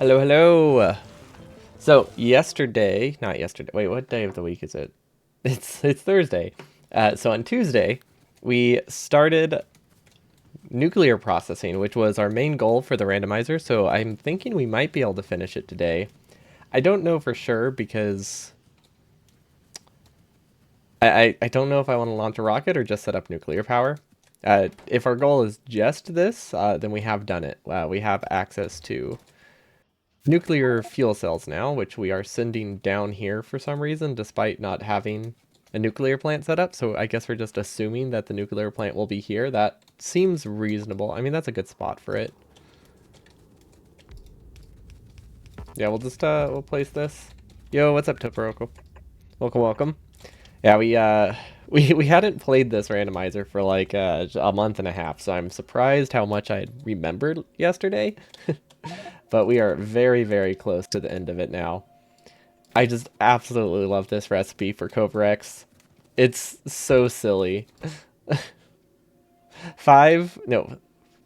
Hello, hello. So not yesterday. Wait, what day of the week is it? It's Thursday. So on Tuesday, we started nuclear processing, which was our main goal for the randomizer. So I'm thinking we might be able to finish it today. I don't know for sure because I don't know if I want to launch a rocket or just set up nuclear power. If our goal is just this, then we have done it. We have access to nuclear fuel cells now, which we are sending down here for some reason, despite not having a nuclear plant set up. So I guess we're just assuming that the nuclear plant will be here. That seems reasonable. I mean, that's a good spot for it. Yeah, we'll just we'll place this. Yo, what's up, Toporoco? Welcome, welcome. Yeah, we hadn't played this randomizer for like a month and a half, so I'm surprised how much I remembered yesterday. But we are very, very close to the end of it now. I just absolutely love this recipe for Cobrex. It's so silly. Five? No.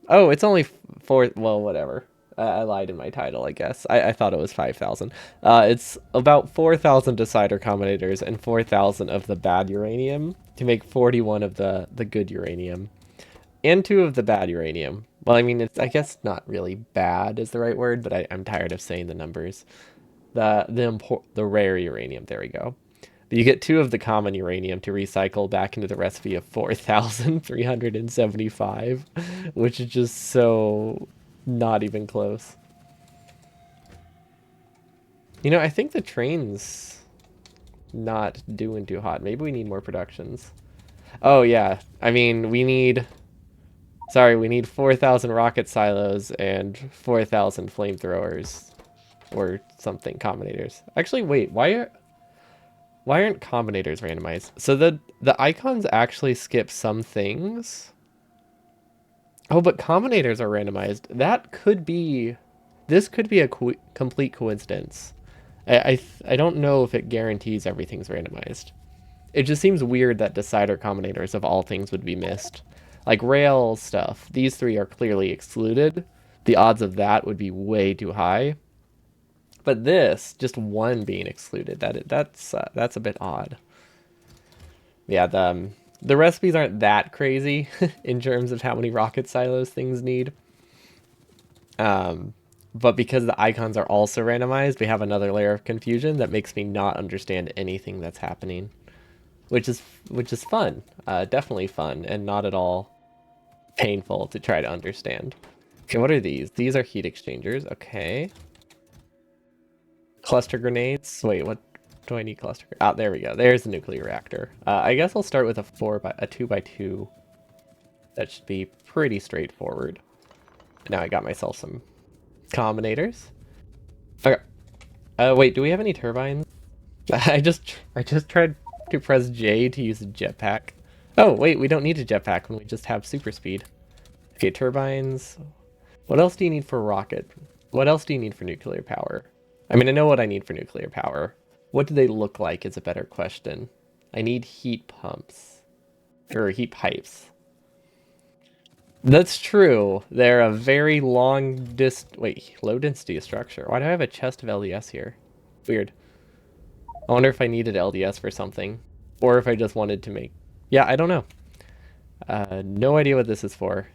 Oh, it's only four. Well, whatever. I lied in my title, I guess. I thought it was 5,000. It's about 4,000 decider combinators and 4,000 of the bad uranium to make 41 of the good uranium. And 2 of the bad uranium. Well, I mean, it's I guess not really bad is the right word, but I'm tired of saying the numbers. The rare uranium. There we go. But you get 2 of the common uranium to recycle back into the recipe of 4,375, which is just so not even close. You know, I think the train's not doing too hot. Maybe we need more productions. Oh yeah, I mean we need 4,000 rocket silos and 4,000 flamethrowers or something combinators. Actually, wait, why aren't combinators randomized? So the icons actually skip some things. Oh, but combinators are randomized. This could be a complete coincidence. I don't know if it guarantees everything's randomized. It just seems weird that decider combinators of all things would be missed. Like rail stuff, these 3 are clearly excluded. The odds of that would be way too high. But this, just 1 being excluded, that's a bit odd. Yeah, the recipes aren't that crazy in terms of how many rocket silos things need. But because the icons are also randomized, we have another layer of confusion that makes me not understand anything that's happening, which is fun, definitely fun, and not at all painful to try to understand. Okay, what are these? These are heat exchangers. Okay. Cluster grenades. Wait, what do I need cluster? Ah, there we go. There's the nuclear reactor. I guess I'll start with a 2x2. That should be pretty straightforward. Now I got myself some combinators. Okay. Wait, do we have any turbines? I just tried to press J to use a jetpack. Oh, wait, we don't need a jetpack when we just have super speed. Okay, turbines. What else do you need for rocket? What else do you need for nuclear power? I mean, I know what I need for nuclear power. What do they look like is a better question. I need heat pumps. Or heat pipes. That's true. They're a very wait, low density structure. Why do I have a chest of LDS here? Weird. I wonder if I needed LDS for something. Or if I just wanted to make... Yeah, I don't know. No idea what this is for.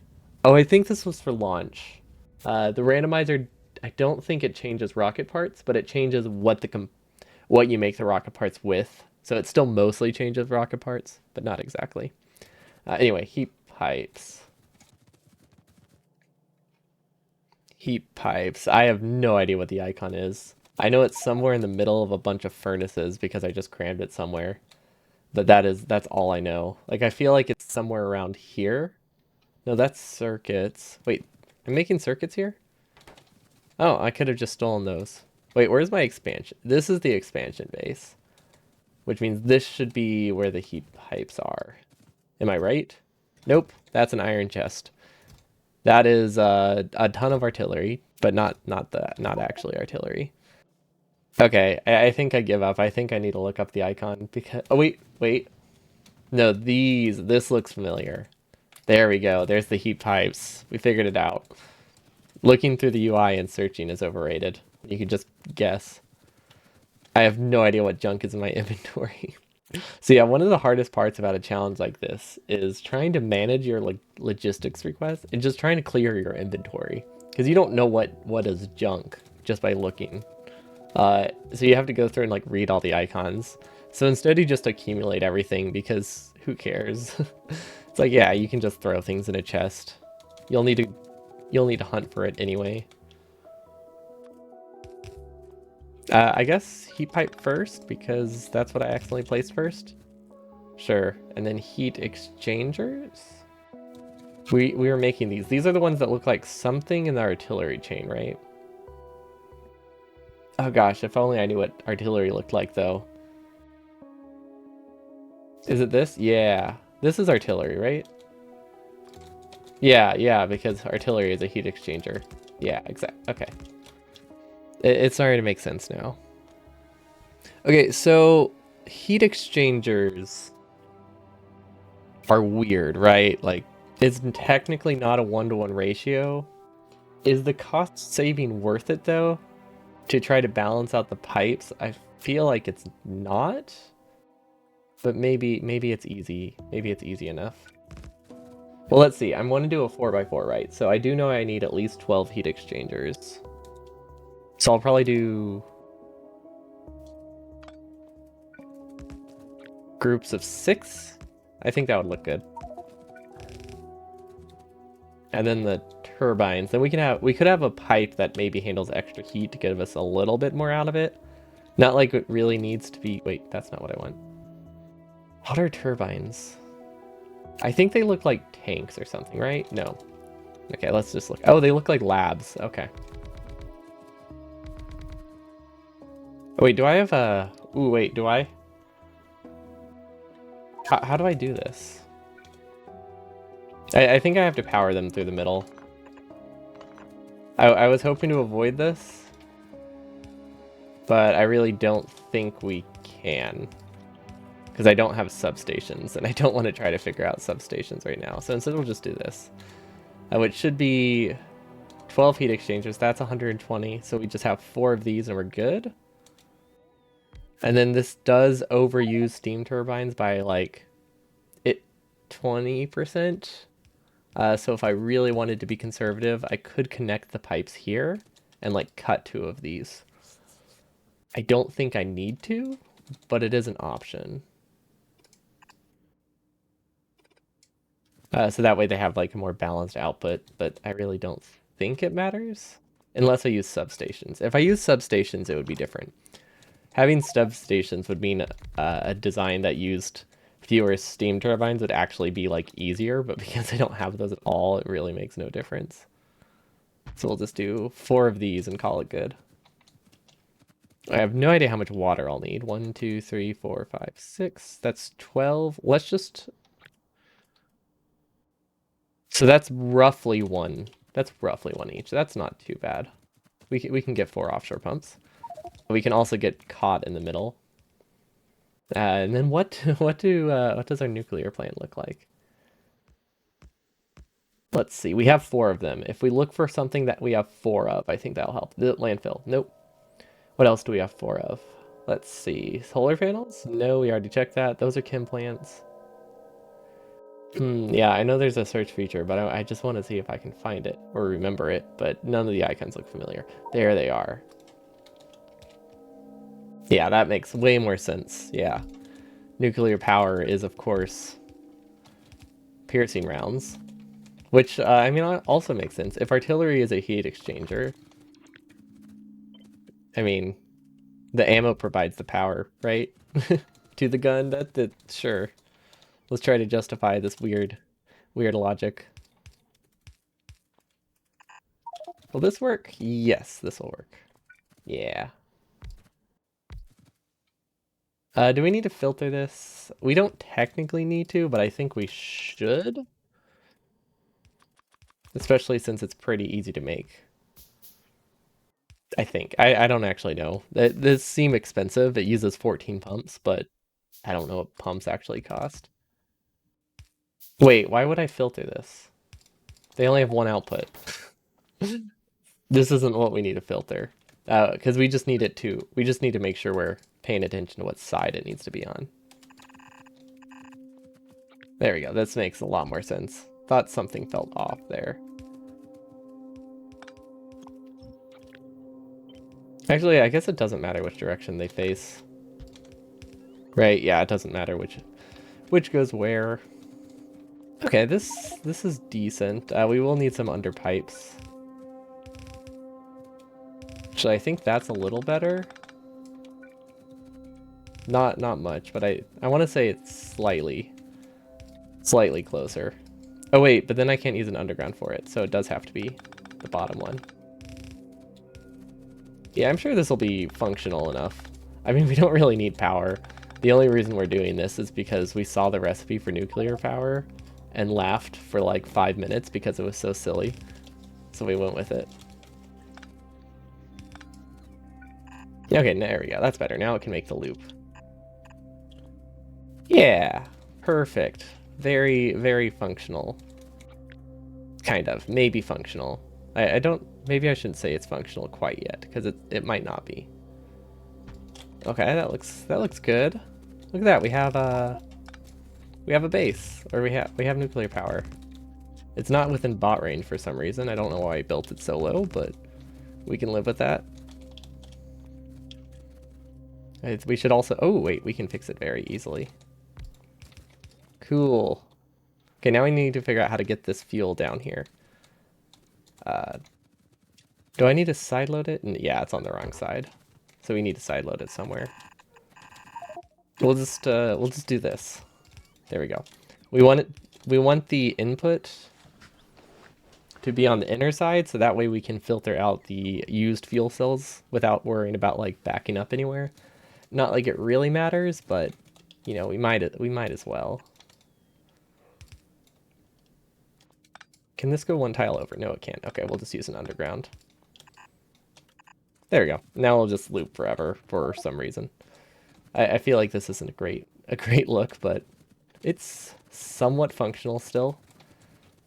Oh, I think this was for launch. The randomizer, I don't think it changes rocket parts, but it changes what you make the rocket parts with. So it still mostly changes rocket parts, but not exactly. Anyway, heat pipes. Heat pipes. I have no idea what the icon is. I know it's somewhere in the middle of a bunch of furnaces because I just crammed it somewhere. But that's all I know. Like I feel like it's somewhere around here. No, that's circuits. Wait, I'm making circuits here? Oh, I could have just stolen those. Wait, where's my expansion? This is the expansion base, which means this should be where the heat pipes are. Am I right? Nope, that's an iron chest. That is a ton of artillery, but not actually artillery. Okay, I think I give up. I think I need to look up the icon because oh wait. No, this looks familiar. There we go. There's the heat pipes. We figured it out. Looking through the UI and searching is overrated. You can just guess. I have no idea what junk is in my inventory. So yeah, one of the hardest parts about a challenge like this is trying to manage your like logistics requests and just trying to clear your inventory because you don't know what is junk just by looking. So you have to go through and like read all the icons. So instead you just accumulate everything because who cares? It's like, yeah, you can just throw things in a chest. You'll need to you'll need to hunt for it anyway. I guess heat pipe first because that's what I accidentally placed first. Sure, and then heat exchangers. We were making these. These are the ones that look like something in the artillery chain, right? Oh gosh, if only I knew what artillery looked like though. Is it this? Yeah. This is artillery, right? Yeah, yeah, because artillery is a heat exchanger. Yeah, exact. Okay. It's starting to make sense now. Okay, so heat exchangers are weird, right? Like, it's technically not a 1-to-1 ratio. Is the cost saving worth it though? To try to balance out the pipes? I feel like it's not, but maybe it's easy. Maybe it's easy enough. Well, let's see. I'm going to do a 4x4, right? So I do know I need at least 12 heat exchangers. So I'll probably do groups of 6. I think that would look good. And then the turbines. Then we could have a pipe that maybe handles extra heat to give us a little bit more out of it. Not like it really needs to be. Wait, that's not what I want. What are turbines? I think they look like tanks or something, right? No. Okay, let's just look. Oh, they look like labs. Okay. Oh, wait, do I have a... Ooh, wait, do I? How do I do this? I think I have to power them through the middle. I was hoping to avoid this, but I really don't think we can. Because I don't have substations, and I don't want to try to figure out substations right now. So instead we'll just do this. Which should be 12 heat exchangers. That's 120. So we just have 4 of these and we're good. And then this does overuse steam turbines by like 20%. So if I really wanted to be conservative, I could connect the pipes here and like cut 2 of these. I don't think I need to, but it is an option. So that way they have like a more balanced output, but I really don't think it matters unless I use substations. If I use substations, it would be different. Having substations would mean a design that used fewer steam turbines would actually be like easier, but because I don't have those at all, it really makes no difference. So we'll just do 4 of these and call it good. I have no idea how much water I'll need. 1, 2, 3, 4, 5, 6. That's 12. Let's just... So that's roughly one. That's roughly 1 each. That's not too bad. We can get 4 offshore pumps. We can also get caught in the middle. And then what does our nuclear plant look like? Let's see. We have 4 of them. If we look for something that we have 4 of, I think that'll help. The landfill. Nope. What else do we have 4 of? Let's see. Solar panels? No, we already checked that. Those are chem plants. Yeah, I know there's a search feature, but I just want to see if I can find it or remember it, but none of the icons look familiar. There they are. Yeah, that makes way more sense. Yeah. Nuclear power is, of course, piercing rounds, which, I mean, also makes sense. If artillery is a heat exchanger, I mean, the ammo provides the power, right? To the gun, that sure. Let's try to justify this weird logic. Will this work? Yes, this will work. Yeah. Do we need to filter this? We don't technically need to, but I think we should. Especially since it's pretty easy to make. I think. I don't actually know. This seem expensive. It uses 14 pumps, but I don't know what pumps actually cost. Wait, why would I filter this? They only have 1 output. This isn't what we need to filter. Because we just need it to, we just need to make sure we're paying attention to what side it needs to be on. There we go. This makes a lot more sense. Thought something felt off there. Actually, I guess it doesn't matter which direction they face. Right, yeah, it doesn't matter which goes where. Okay, this is decent. We will need some under pipes. Actually, I think that's a little better. Not much, but I want to say it's slightly closer. Oh wait, but then I can't use an underground for it, so it does have to be the bottom one. Yeah, I'm sure this will be functional enough. I mean, we don't really need power. The only reason we're doing this is because we saw the recipe for nuclear power and laughed for like 5 minutes because it was so silly. So we went with it. Okay, there we go. That's better. Now it can make the loop. Yeah, perfect. Very, very functional. Kind of. Maybe functional. I don't... Maybe I shouldn't say it's functional quite yet, because it might not be. Okay, that looks good. Look at that. We have a base, or we have nuclear power. It's not within bot range for some reason. I don't know why I built it so low, but we can live with that. We should also... Oh, wait, we can fix it very easily. Cool. Okay, now we need to figure out how to get this fuel down here. Do I need to sideload it? Yeah, it's on the wrong side. So we need to sideload it somewhere. We'll just do this. There we go. We want the input to be on the inner side, so that way we can filter out the used fuel cells without worrying about like backing up anywhere. Not like it really matters, but you know, we might as well. Can this go one tile over? No, it can't. Okay, we'll just use an underground. There we go. Now we'll just loop forever for some reason. I feel like this isn't a great look, but it's somewhat functional still.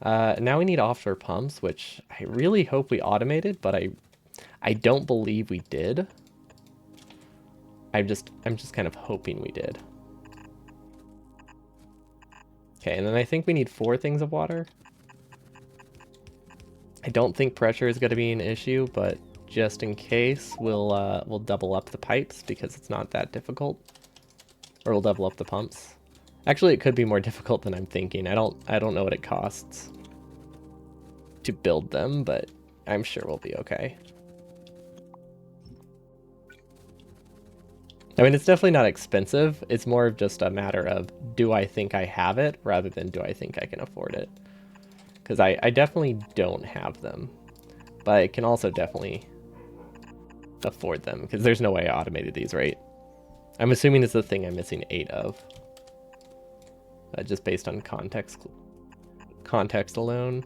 Now we need offshore pumps, which I really hope we automated, but I don't believe we did. I'm just kind of hoping we did. Okay, and then I think we need 4 things of water. I don't think pressure is going to be an issue, but just in case, we'll double up the pipes because it's not that difficult. Or we'll double up the pumps. Actually, it could be more difficult than I'm thinking. I don't know what it costs to build them, but I'm sure we'll be okay. I mean, it's definitely not expensive. It's more of just a matter of, do I think I have it rather than do I think I can afford it? Because I definitely don't have them, but I can also definitely afford them because there's no way I automated these, right? I'm assuming it's the thing I'm missing 8 of. Just based on context alone.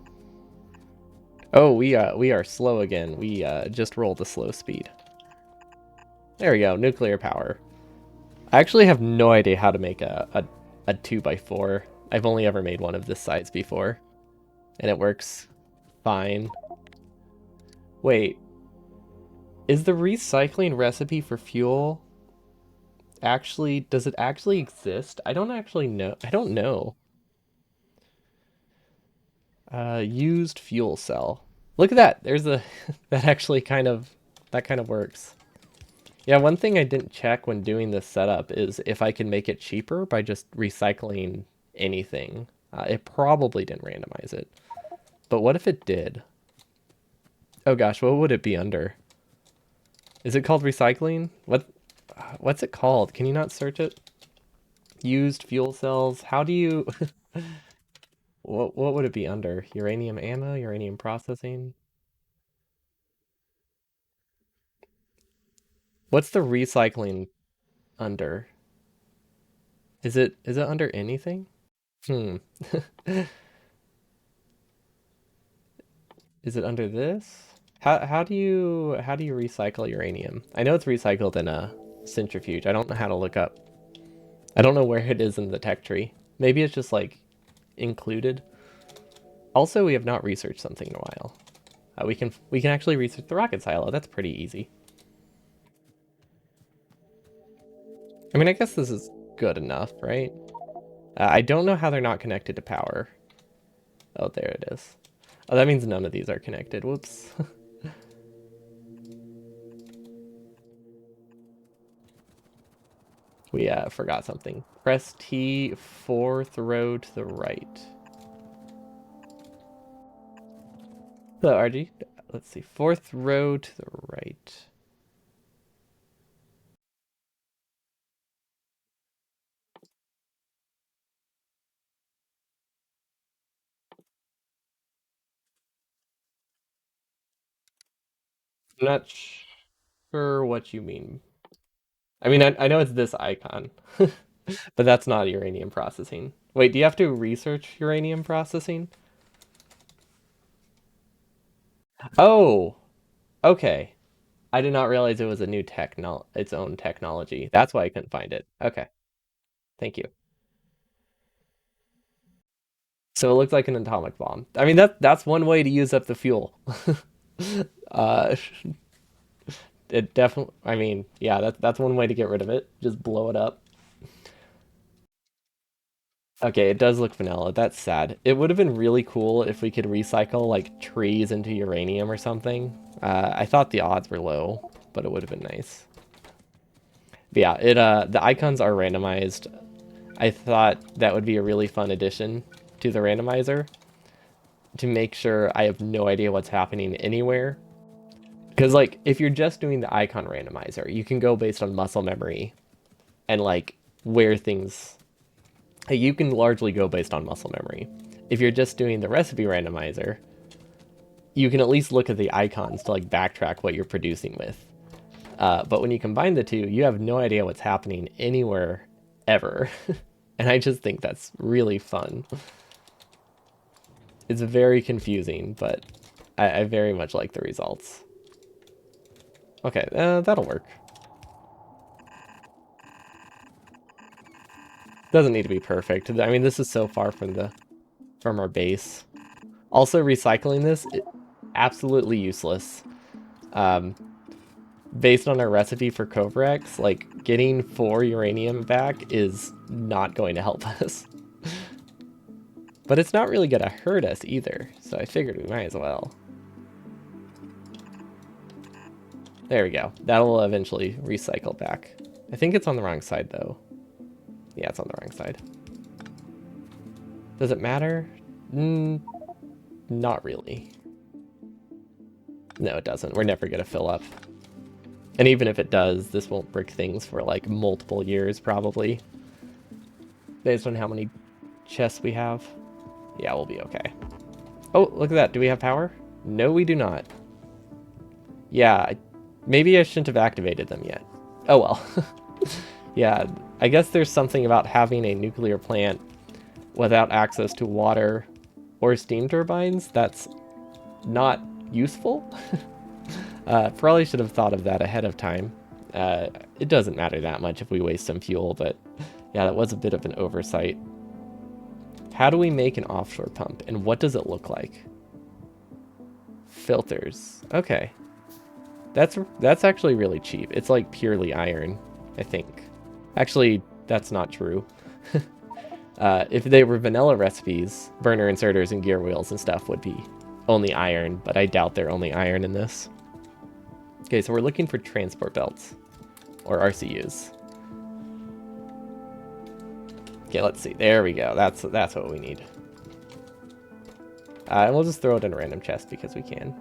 Oh, we are slow again. We just rolled a slow speed. There we go, nuclear power. I actually have no idea how to make a 2x4. I've only ever made one of this size before, and it works fine. Wait, is the recycling recipe for fuel actually, does it actually exist? I don't actually know. I don't know. Used fuel cell. Look at that. There's a that actually kind of works. Yeah, one thing I didn't check when doing this setup is if I can make it cheaper by just recycling anything. It probably didn't randomize it. But what if it did? Oh gosh, what would it be under? Is it called recycling? What's it called? Can you not search it? Used fuel cells. How do you what would it be under? Uranium ammo, uranium processing? What's the recycling under? Is it under anything? Hmm. Is it under this? How do you recycle uranium? I know it's recycled in a centrifuge. I don't know how to look up. I don't know where it is in the tech tree. Maybe it's just like included. Also, we have not researched something in a while. we can actually research the rocket silo. That's pretty easy. I mean, I guess this is good enough, right? I don't know how they're not connected to power. Oh, there it is. Oh, that means none of these are connected. Whoops. We forgot something. Press T, fourth row to the right. So, RG, let's see. Fourth row to the right. I'm not sure what you mean. I mean, I know it's this icon, but that's not uranium processing. Wait, do you have to research uranium processing? Oh, okay. I did not realize it was a new its own technology. That's why I couldn't find it. Okay, thank you. So it looked like an atomic bomb. I mean, that's one way to use up the fuel. uh, it definitely. I mean, yeah, that's one way to get rid of it. Just blow it up. Okay, it does look vanilla. That's sad. It would have been really cool if we could recycle like trees into uranium or something. I thought the odds were low, but it would have been nice. But yeah, it the icons are randomized. I thought that would be a really fun addition to the randomizer to make sure I have no idea what's happening anywhere. Because like if you're just doing the icon randomizer, you can go based on muscle memory and like where things you can largely go based on muscle memory. If you're just doing the recipe randomizer, you can at least look at the icons to like backtrack what you're producing with. But when you combine the two, you have no idea what's happening anywhere ever. And I just think that's really fun. It's very confusing, but I very much like the results. Okay, that'll work. Doesn't need to be perfect. I mean, this is so far from our base. Also, recycling this, absolutely useless. Um, Based on our recipe for Kovrex, like getting 4 uranium back is not going to help us. But it's not really gonna hurt us either, so I figured we might as well. There we go. That'll eventually recycle back. I think it's on the wrong side though. Yeah, it's on the wrong side. Does it matter? Not really. No, it doesn't. We're never gonna fill up. And even if it does, this won't brick things for like multiple years probably. Based on how many chests we have. Yeah, we'll be okay. Oh, look at that. Do we have power? No, we do not. Yeah, maybe I shouldn't have activated them yet. Oh well. Yeah, I guess there's something about having a nuclear plant without access to water or steam turbines that's not useful. Probably should have thought of that ahead of time. It doesn't matter that much if we waste some fuel, but yeah, that was a bit of an oversight. How do we make an offshore pump, and what does it look like? Filters. Okay. That's actually really cheap. It's like purely iron, I think. Actually, that's not true. If they were vanilla recipes, burner inserters and gear wheels and stuff would be only iron, but I doubt they're only iron in this. Okay, so we're looking for transport belts, or RCUs. Okay, let's see. There we go. That's what we need. And we'll just throw it in a random chest because we can.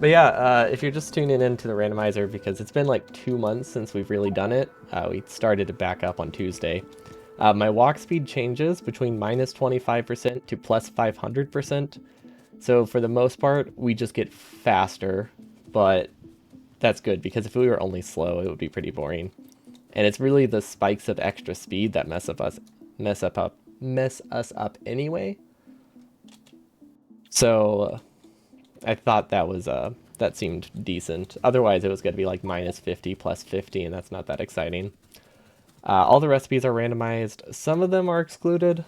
But yeah, if you're just tuning into the randomizer, because it's been like 2 months since we've really done it, we started to back up on Tuesday. My walk speed changes between minus 25% to plus 500%. So for the most part, we just get faster, but that's good because if we were only slow, it would be pretty boring. And it's really the spikes of extra speed that mess us up anyway. So I thought that seemed decent. Otherwise, it was going to be like minus 50 plus 50, and that's not that exciting. All the recipes are randomized. Some of them are excluded.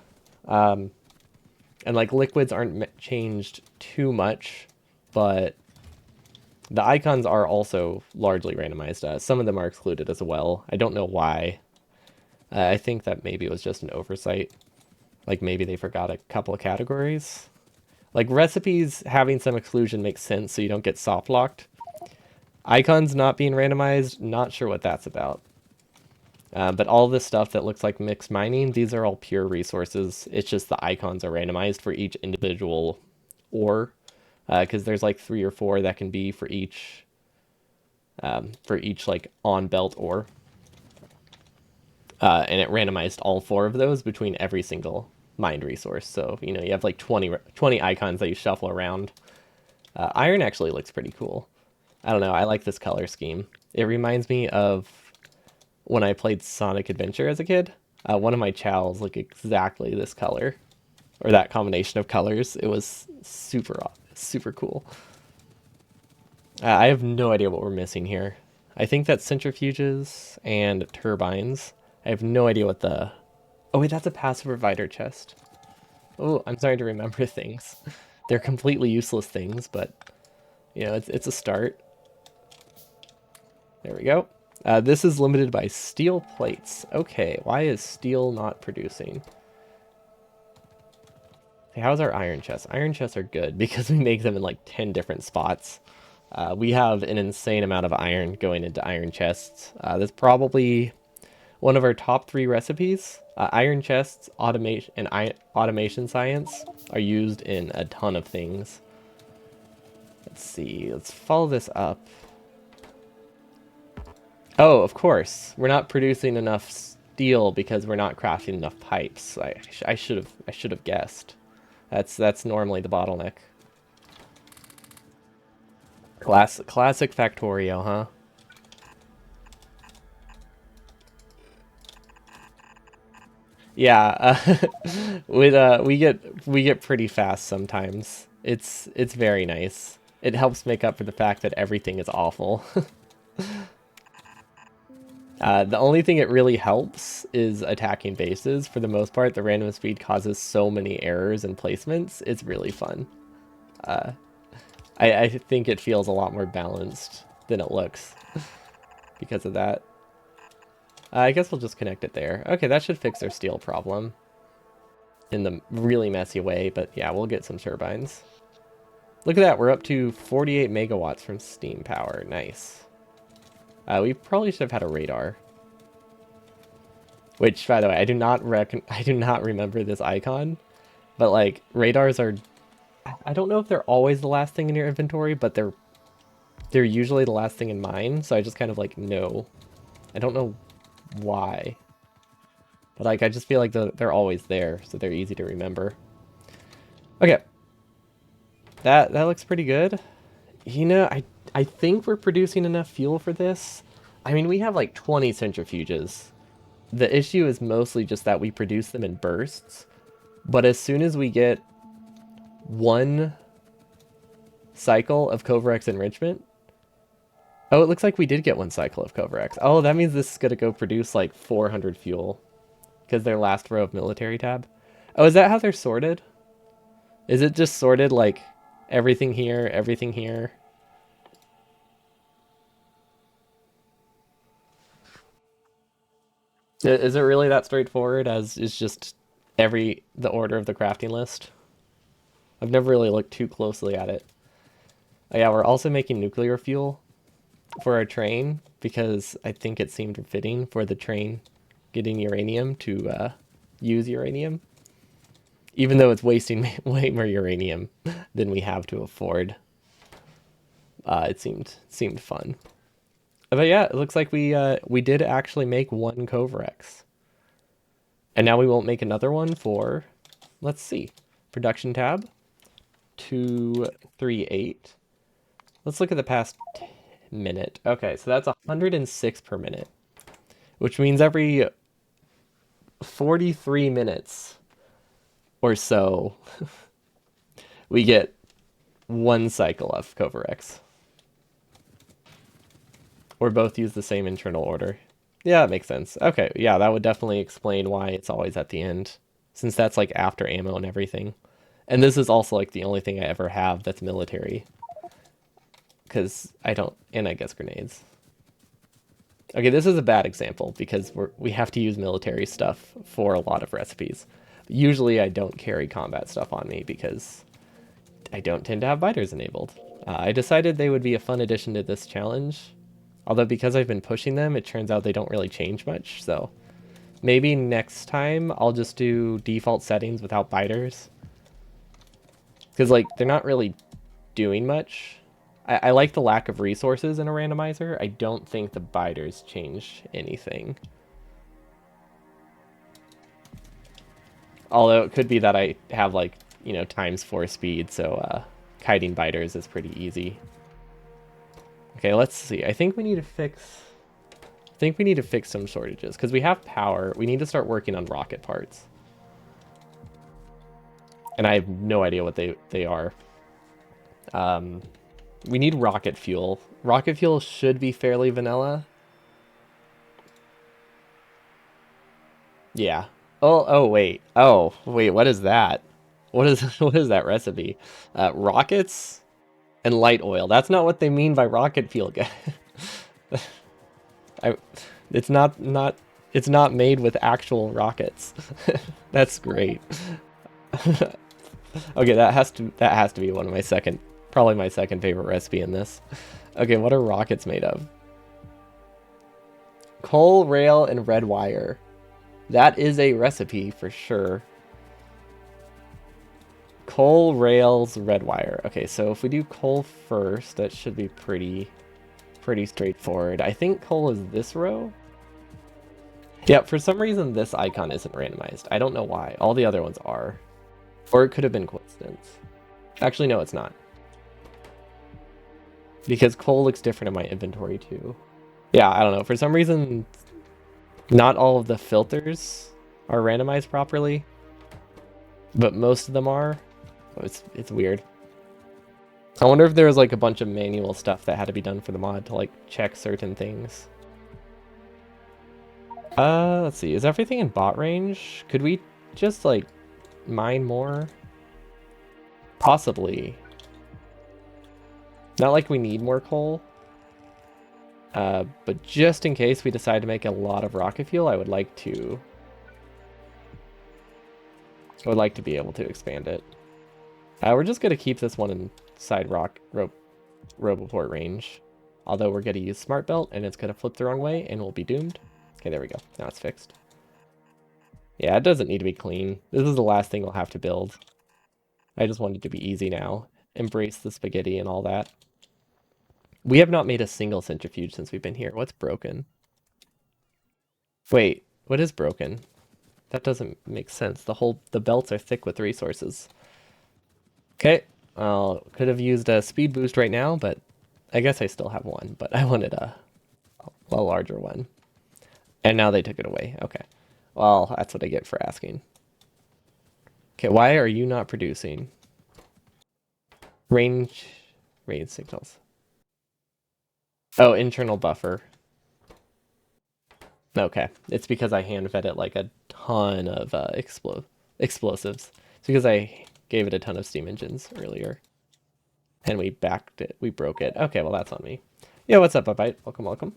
And like liquids aren't changed too much, but the icons are also largely randomized. Some of them are excluded as well. I don't know why. I think that maybe it was just an oversight. Like maybe they forgot a couple of categories. Like recipes having some exclusion makes sense so you don't get soft locked. Icons not being randomized, not sure what that's about. But all this stuff that looks like mixed mining, these are all pure resources. It's just the icons are randomized for each individual ore, because there's like 3 or 4 that can be for each like on belt ore, and it randomized all 4 of those between every single mined resource. So you have like 20 icons that you shuffle around. Iron actually looks pretty cool. I don't know. I like this color scheme. It reminds me of when I played Sonic Adventure as a kid. One of my chows look exactly this color, or that combination of colors. It was super cool. I have no idea what we're missing here. I think that's centrifuges and turbines. I have no idea what the... Oh wait, that's a passive provider chest. Oh, I'm starting to remember things. They're completely useless things, but it's a start. There we go. This is limited by steel plates. Okay, why is steel not producing? Hey, how's our iron chests? Iron chests are good because we make them in like 10 different spots. We have an insane amount of iron going into iron chests. That's probably one of our top 3 recipes. Iron chests, automation science are used in a ton of things. Let's see. Let's follow this up. Oh, of course. We're not producing enough steel because we're not crafting enough pipes. I should have guessed. That's normally the bottleneck. Classic Factorio, huh? Yeah, we get pretty fast sometimes. It's very nice. It helps make up for the fact that everything is awful. The only thing it really helps is attacking bases. For the most part, the random speed causes so many errors and placements. It's really fun. I think it feels a lot more balanced than it looks because of that. I guess we'll just connect it there. Okay, that should fix our steel problem in the really messy way, but yeah, we'll get some turbines. Look at that, we're up to 48 megawatts from steam power. Nice. We probably should have had a radar. Which, by the way, I do not remember this icon, but like radars are, I don't know if they're always the last thing in your inventory, but they're usually the last thing in mine, so I just kind of like know. I don't know why. But like I just feel like they're always there, so they're easy to remember. Okay. That looks pretty good. I think we're producing enough fuel for this. I mean, we have like 20 centrifuges. The issue is mostly just that we produce them in bursts. But as soon as we get 1 cycle of Covarex enrichment... Oh, it looks like we did get 1 cycle of Covarex. Oh, that means this is going to go produce like 400 fuel. Because their last row of military tab. Oh, is that how they're sorted? Is it just sorted like everything here, everything here? Is it really that straightforward as is just the order of the crafting list? I've never really looked too closely at it. Oh yeah, we're also making nuclear fuel for our train because I think it seemed fitting for the train getting uranium to use uranium. Even though it's wasting way more uranium than we have to afford. It seemed fun. But yeah, it looks like we did actually make 1 Covarex. And now we won't make another one for, let's see, production tab, 238. Let's look at the past minute. Okay, so that's 106 per minute, which means every 43 minutes or so, we get 1 cycle of Covarex. Or both use the same internal order. Yeah, that makes sense. Okay, yeah, that would definitely explain why it's always at the end. Since that's like after ammo and everything. And this is also like the only thing I ever have that's military. Because I don't, and I guess grenades. Okay, this is a bad example because we have to use military stuff for a lot of recipes. Usually I don't carry combat stuff on me because I don't tend to have biters enabled. I decided they would be a fun addition to this challenge. Although because I've been pushing them, it turns out they don't really change much. So maybe next time I'll just do default settings without biters. Because like they're not really doing much. I like the lack of resources in a randomizer. I don't think the biters change anything. Although it could be that I have like, you know, ×4 speed, so kiting biters is pretty easy. Okay, let's see. I think we need to fix some shortages because we have power. We need to start working on rocket parts. And I have no idea what they are. We need rocket fuel. Rocket fuel should be fairly vanilla. Yeah. Oh wait. Oh wait. What is that? What is what is that recipe? Rockets and light oil. That's not what they mean by rocket fuel, guys. I, it's not. It's not made with actual rockets. That's great. Okay, that has to be one of my probably my second favorite recipe in this. Okay, what are rockets made of? Coal, rail, and red wire. That is a recipe for sure. Coal, rails, red wire. Okay, so if we do coal first, that should be pretty straightforward. I think coal is this row. Yeah, for some reason this icon isn't randomized. I don't know why. All the other ones are. Or it could have been coincidence. Actually, no, it's not. Because coal looks different in my inventory too. Yeah, I don't know. For some reason, not all of the filters are randomized properly, but most of them are. Oh, it's weird. I wonder if there was like a bunch of manual stuff that had to be done for the mod to like check certain things. Let's see. Is everything in bot range? Could we just like mine more? Possibly. Not like we need more coal. But just in case we decide to make a lot of rocket fuel, I would like to be able to expand it. We're just gonna keep this one inside Roboport range. Although we're gonna use Smart Belt and it's gonna flip the wrong way and we'll be doomed. Okay, there we go. Now it's fixed. Yeah, it doesn't need to be clean. This is the last thing we'll have to build. I just want it to be easy now. Embrace the spaghetti and all that. We have not made a single centrifuge since we've been here. What's broken? Wait, what is broken? That doesn't make sense. The belts are thick with resources. Okay, could have used a speed boost right now, but I guess I still have one, but I wanted a larger one. And now they took it away. Okay. Well, that's what I get for asking. Okay, why are you not producing? Range signals. Oh, internal buffer. Okay, it's because I hand fed it like a ton of explosives. It's because I gave it a ton of steam engines earlier. And we backed it. We broke it. Okay, well that's on me. Yeah, what's up, Bite? Welcome, welcome.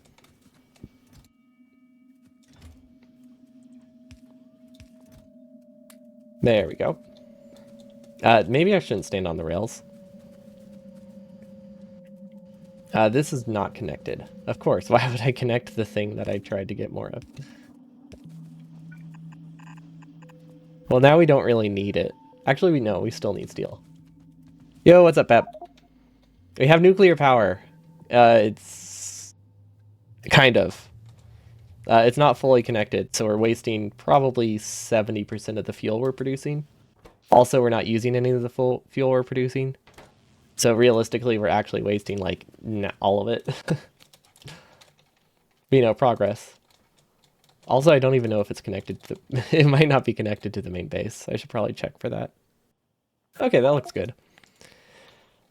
There we go. Maybe I shouldn't stand on the rails. This is not connected. Of course, why would I connect the thing that I tried to get more of? Well, now we don't really need it. Actually, we still need steel. Yo, what's up, Pep? We have nuclear power. It's kind of. It's not fully connected, so we're wasting probably 70% of the fuel we're producing. Also, we're not using any of the full fuel we're producing. So realistically, we're actually wasting like all of it. Progress. Also, I don't even know if it's connected to it might not be connected to the main base. I should probably check for that. Okay, that looks good.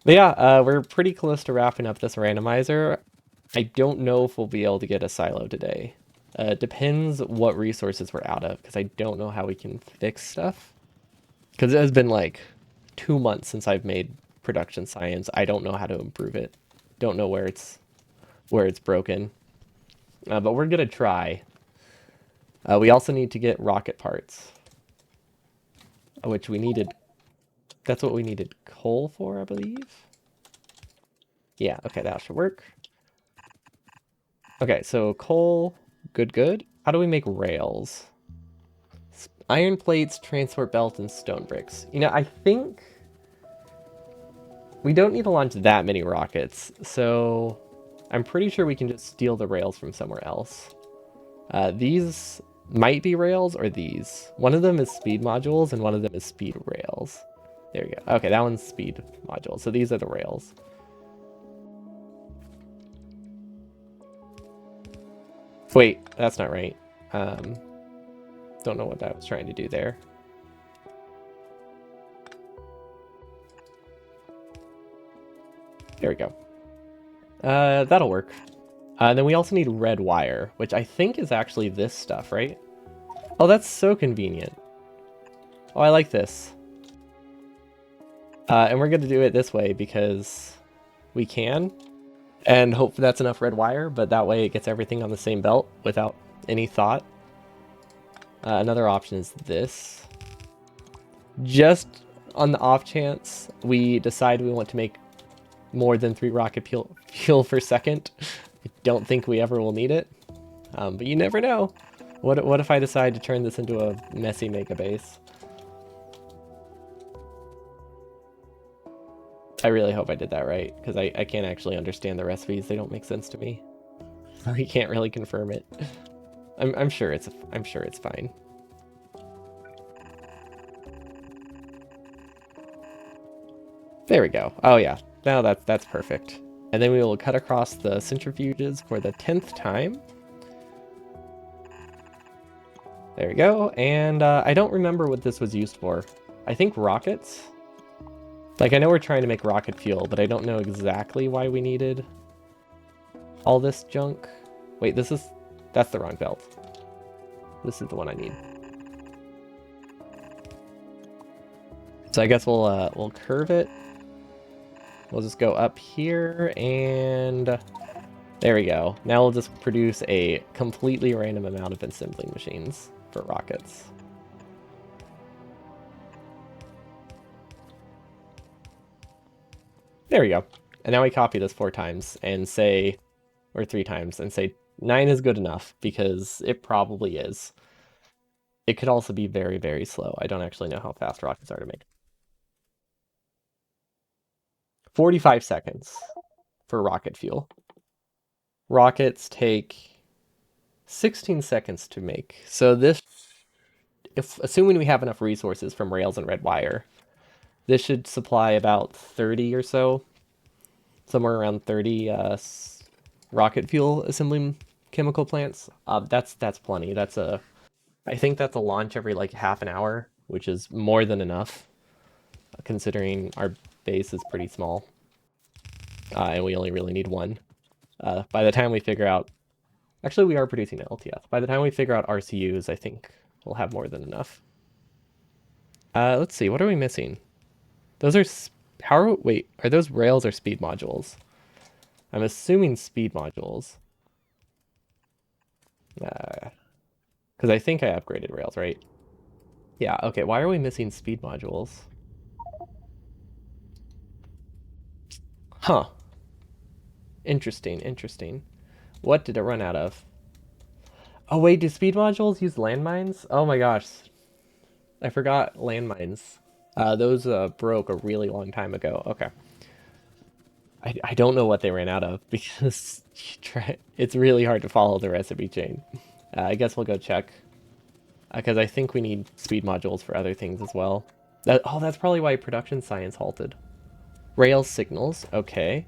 But yeah, we're pretty close to wrapping up this randomizer. I don't know if we'll be able to get a silo today. It depends what resources we're out of, because I don't know how we can fix stuff. Because it has been like 2 months since I've made production science. I don't know how to improve it. Don't know where it's broken. But we're gonna try. We also need to get rocket parts, which we needed. That's what we needed coal for, I believe. Yeah, okay, that should work. Okay, so coal, good, good. How do we make rails? Iron plates, transport belt, and stone bricks. You know, I think we don't need to launch that many rockets, so I'm pretty sure we can just steal the rails from somewhere else. These might be rails or these. One of them is speed modules and one of them is speed rails. There you go. Okay, that one's speed module. So these are the rails. Wait, that's not right. Don't know what that was trying to do there. There we go. That'll work. And then we also need red wire, which I think is actually this stuff, right? Oh, that's so convenient. Oh, I like this. And we're going to do it this way because we can. And hope that's enough red wire, but that way it gets everything on the same belt without any thought. Another option is this. Just on the off chance we decide we want to make more than 3 rocket fuel per second. I don't think we ever will need it, but you never know. What if I decide to turn this into a messy mega base? I really hope I did that right, because I can't actually understand the recipes. They don't make sense to me. I can't really confirm it. I'm sure it's fine. There we go. Oh yeah, now that's perfect. And then we will cut across the centrifuges for the 10th time. There we go. And I don't remember what this was used for. I think rockets. Like, I know we're trying to make rocket fuel, but I don't know exactly why we needed all this junk. Wait, that's the wrong belt. This is the one I need. So I guess we'll curve it. We'll just go up here and there we go. Now we'll just produce a completely random amount of assembling machines for rockets. There we go. And now we copy this 4 times and say, or 3 times, and say 9 is good enough, because it probably is. It could also be very, very slow. I don't actually know how fast rockets are to make. 45 seconds for rocket fuel. Rockets take 16 seconds to make. So this, if assuming we have enough resources from rails and red wire, this should supply about 30 or so, somewhere around 30 rocket fuel assembling chemical plants. That's plenty. I think that's a launch every like half an hour, which is more than enough, considering our base is pretty small, and we only really need 1. By the time we figure out, actually we are producing LTF. By the time we figure out RCUs, I think we'll have more than enough. Let's see, what are we missing? Those are wait, are those rails or speed modules? I'm assuming speed modules. Because I think I upgraded rails, right? Yeah, okay, why are we missing speed modules? Huh. Interesting, interesting. What did it run out of? Oh wait, do speed modules use landmines? Oh my gosh. I forgot landmines. Those broke a really long time ago. Okay. I don't know what they ran out of because it's really hard to follow the recipe chain. I guess we'll go check. Because I think we need speed modules for other things as well. That's probably why production science halted. Rail signals, okay.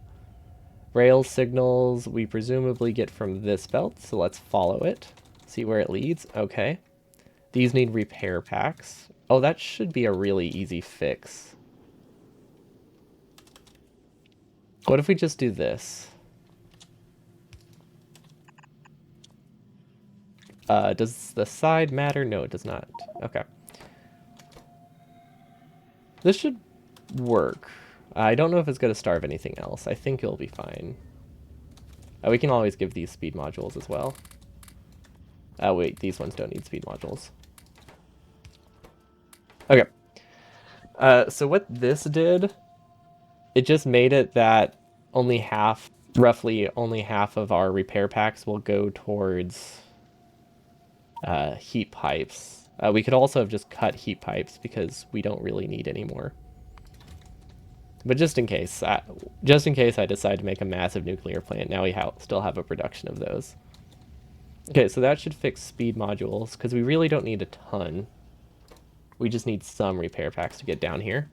Rail signals we presumably get from this belt, so let's follow it. See where it leads, okay. These need repair packs. Oh, that should be a really easy fix. What if we just do this? Does the side matter? No, it does not. Okay. This should work. I don't know if it's going to starve anything else. I think it'll be fine. We can always give these speed modules as well. Wait, these ones don't need speed modules. Okay. So what this did, it just made it that roughly only half of our repair packs will go towards heat pipes. We could also have just cut heat pipes because we don't really need any more. But just in case I decide to make a massive nuclear plant, now we still have a production of those. Okay, so that should fix speed modules because we really don't need a ton. We just need some repair packs to get down here.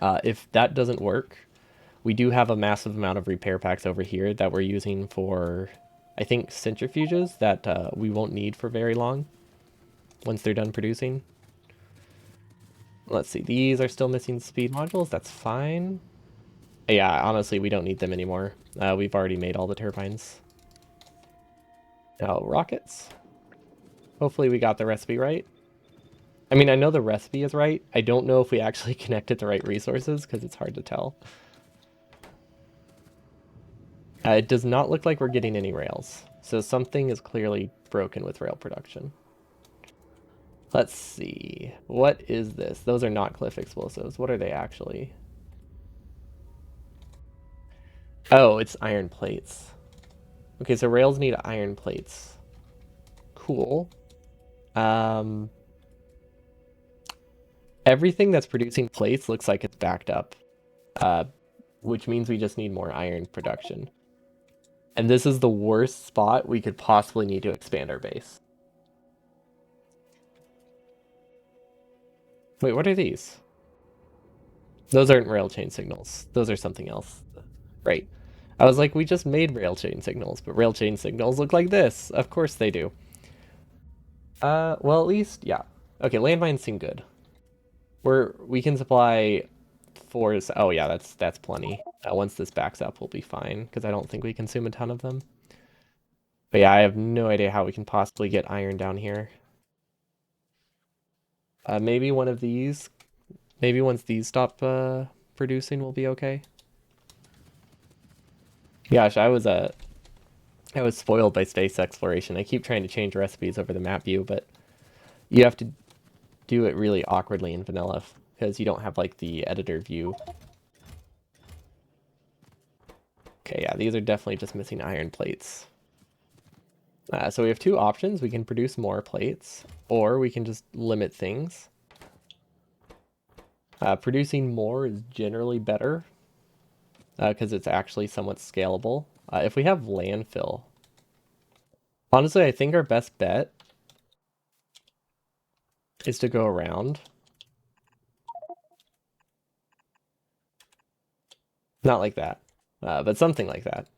If that doesn't work, we do have a massive amount of repair packs over here that we're using for, I think, centrifuges that we won't need for very long once they're done producing. Let's see, these are still missing speed modules. That's fine. Yeah, honestly, we don't need them anymore. We've already made all the turbines. Now, rockets. Hopefully we got the recipe right. I mean, I know the recipe is right. I don't know if we actually connected the right resources because it's hard to tell. It does not look like we're getting any rails. So something is clearly broken with rail production. Let's see. What is this? Those are not cliff explosives. What are they actually? Oh, it's iron plates. Okay, so rails need iron plates. Cool. Everything that's producing plates looks like it's backed up, which means we just need more iron production. And this is the worst spot we could possibly need to expand our base. Wait, what are these? Those aren't rail chain signals. Those are something else. Right. I was like, we just made rail chain signals, but rail chain signals look like this. Of course they do. Well, at least, yeah. Okay, landmines seem good. We can supply fours. Oh yeah, that's plenty. Once this backs up, we'll be fine because I don't think we consume a ton of them. But yeah, I have no idea how we can possibly get iron down here. Maybe one of these. Maybe once these stop producing, we'll be okay. Gosh, I was spoiled by space exploration. I keep trying to change recipes over the map view, but you have to do it really awkwardly in vanilla because you don't have like the editor view. Okay, yeah, these are definitely just missing iron plates. So we have two options. We can produce more plates, or we can just limit things. Producing more is generally better because it's actually somewhat scalable. If we have landfill, honestly, I think our best bet is to go around. Not like that, but something like that.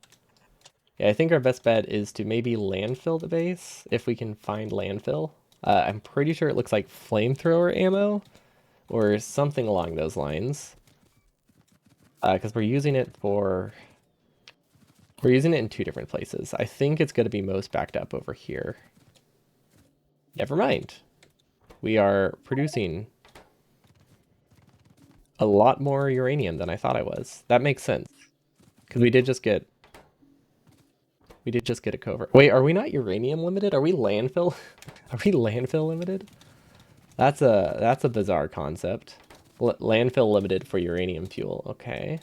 Yeah, I think our best bet is to maybe landfill the base if we can find landfill. I'm pretty sure it looks like flamethrower ammo or something along those lines. Because we're using it in two different places. I think it's going to be most backed up over here. Never mind. We are producing a lot more uranium than I thought I was. That makes sense. Because we did just get a covert. Wait, are we not uranium limited? Are we landfill? Are we landfill limited? That's a bizarre concept. Landfill limited for uranium fuel. Okay.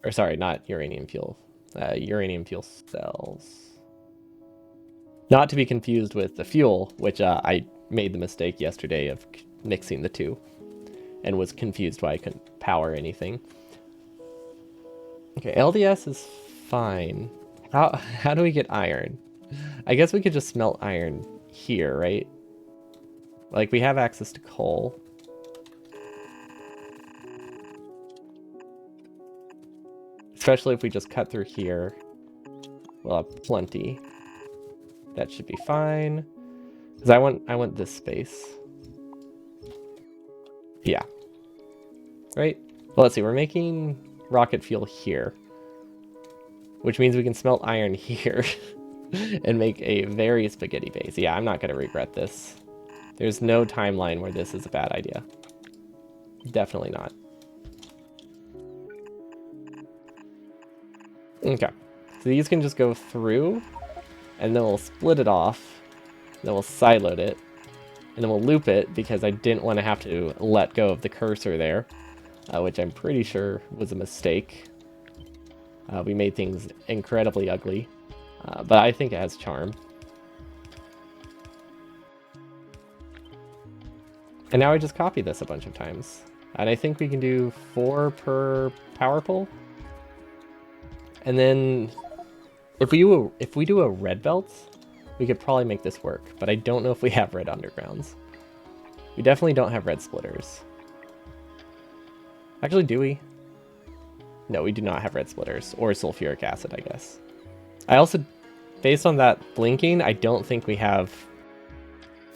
Or sorry, not uranium fuel. Uranium fuel cells. Not to be confused with the fuel, which I made the mistake yesterday of mixing the two and was confused why I couldn't power anything. Okay, LDS is fine. How do we get iron? I guess we could just smelt iron here, right? Like, we have access to coal. Especially if we just cut through here. We'll have plenty. That should be fine. Because I want this space. Yeah. Right? Well, let's see. We're making rocket fuel here. Which means we can smelt iron here. And make a very spaghetti base. Yeah, I'm not going to regret this. There's no timeline where this is a bad idea. Definitely not. Okay. So these can just go through, and then we'll split it off, then we'll sideload it, and then we'll loop it because I didn't want to have to let go of the cursor there, which I'm pretty sure was a mistake. We made things incredibly ugly, but I think it has charm. And now I just copy this a bunch of times. And I think we can do 4 per power pole. And then if we do a red belt, we could probably make this work, but I don't know if we have red undergrounds. We definitely don't have red splitters. Actually, do we? No, we do not have red splitters, or sulfuric acid, I guess. I also, based on that blinking, I don't think we have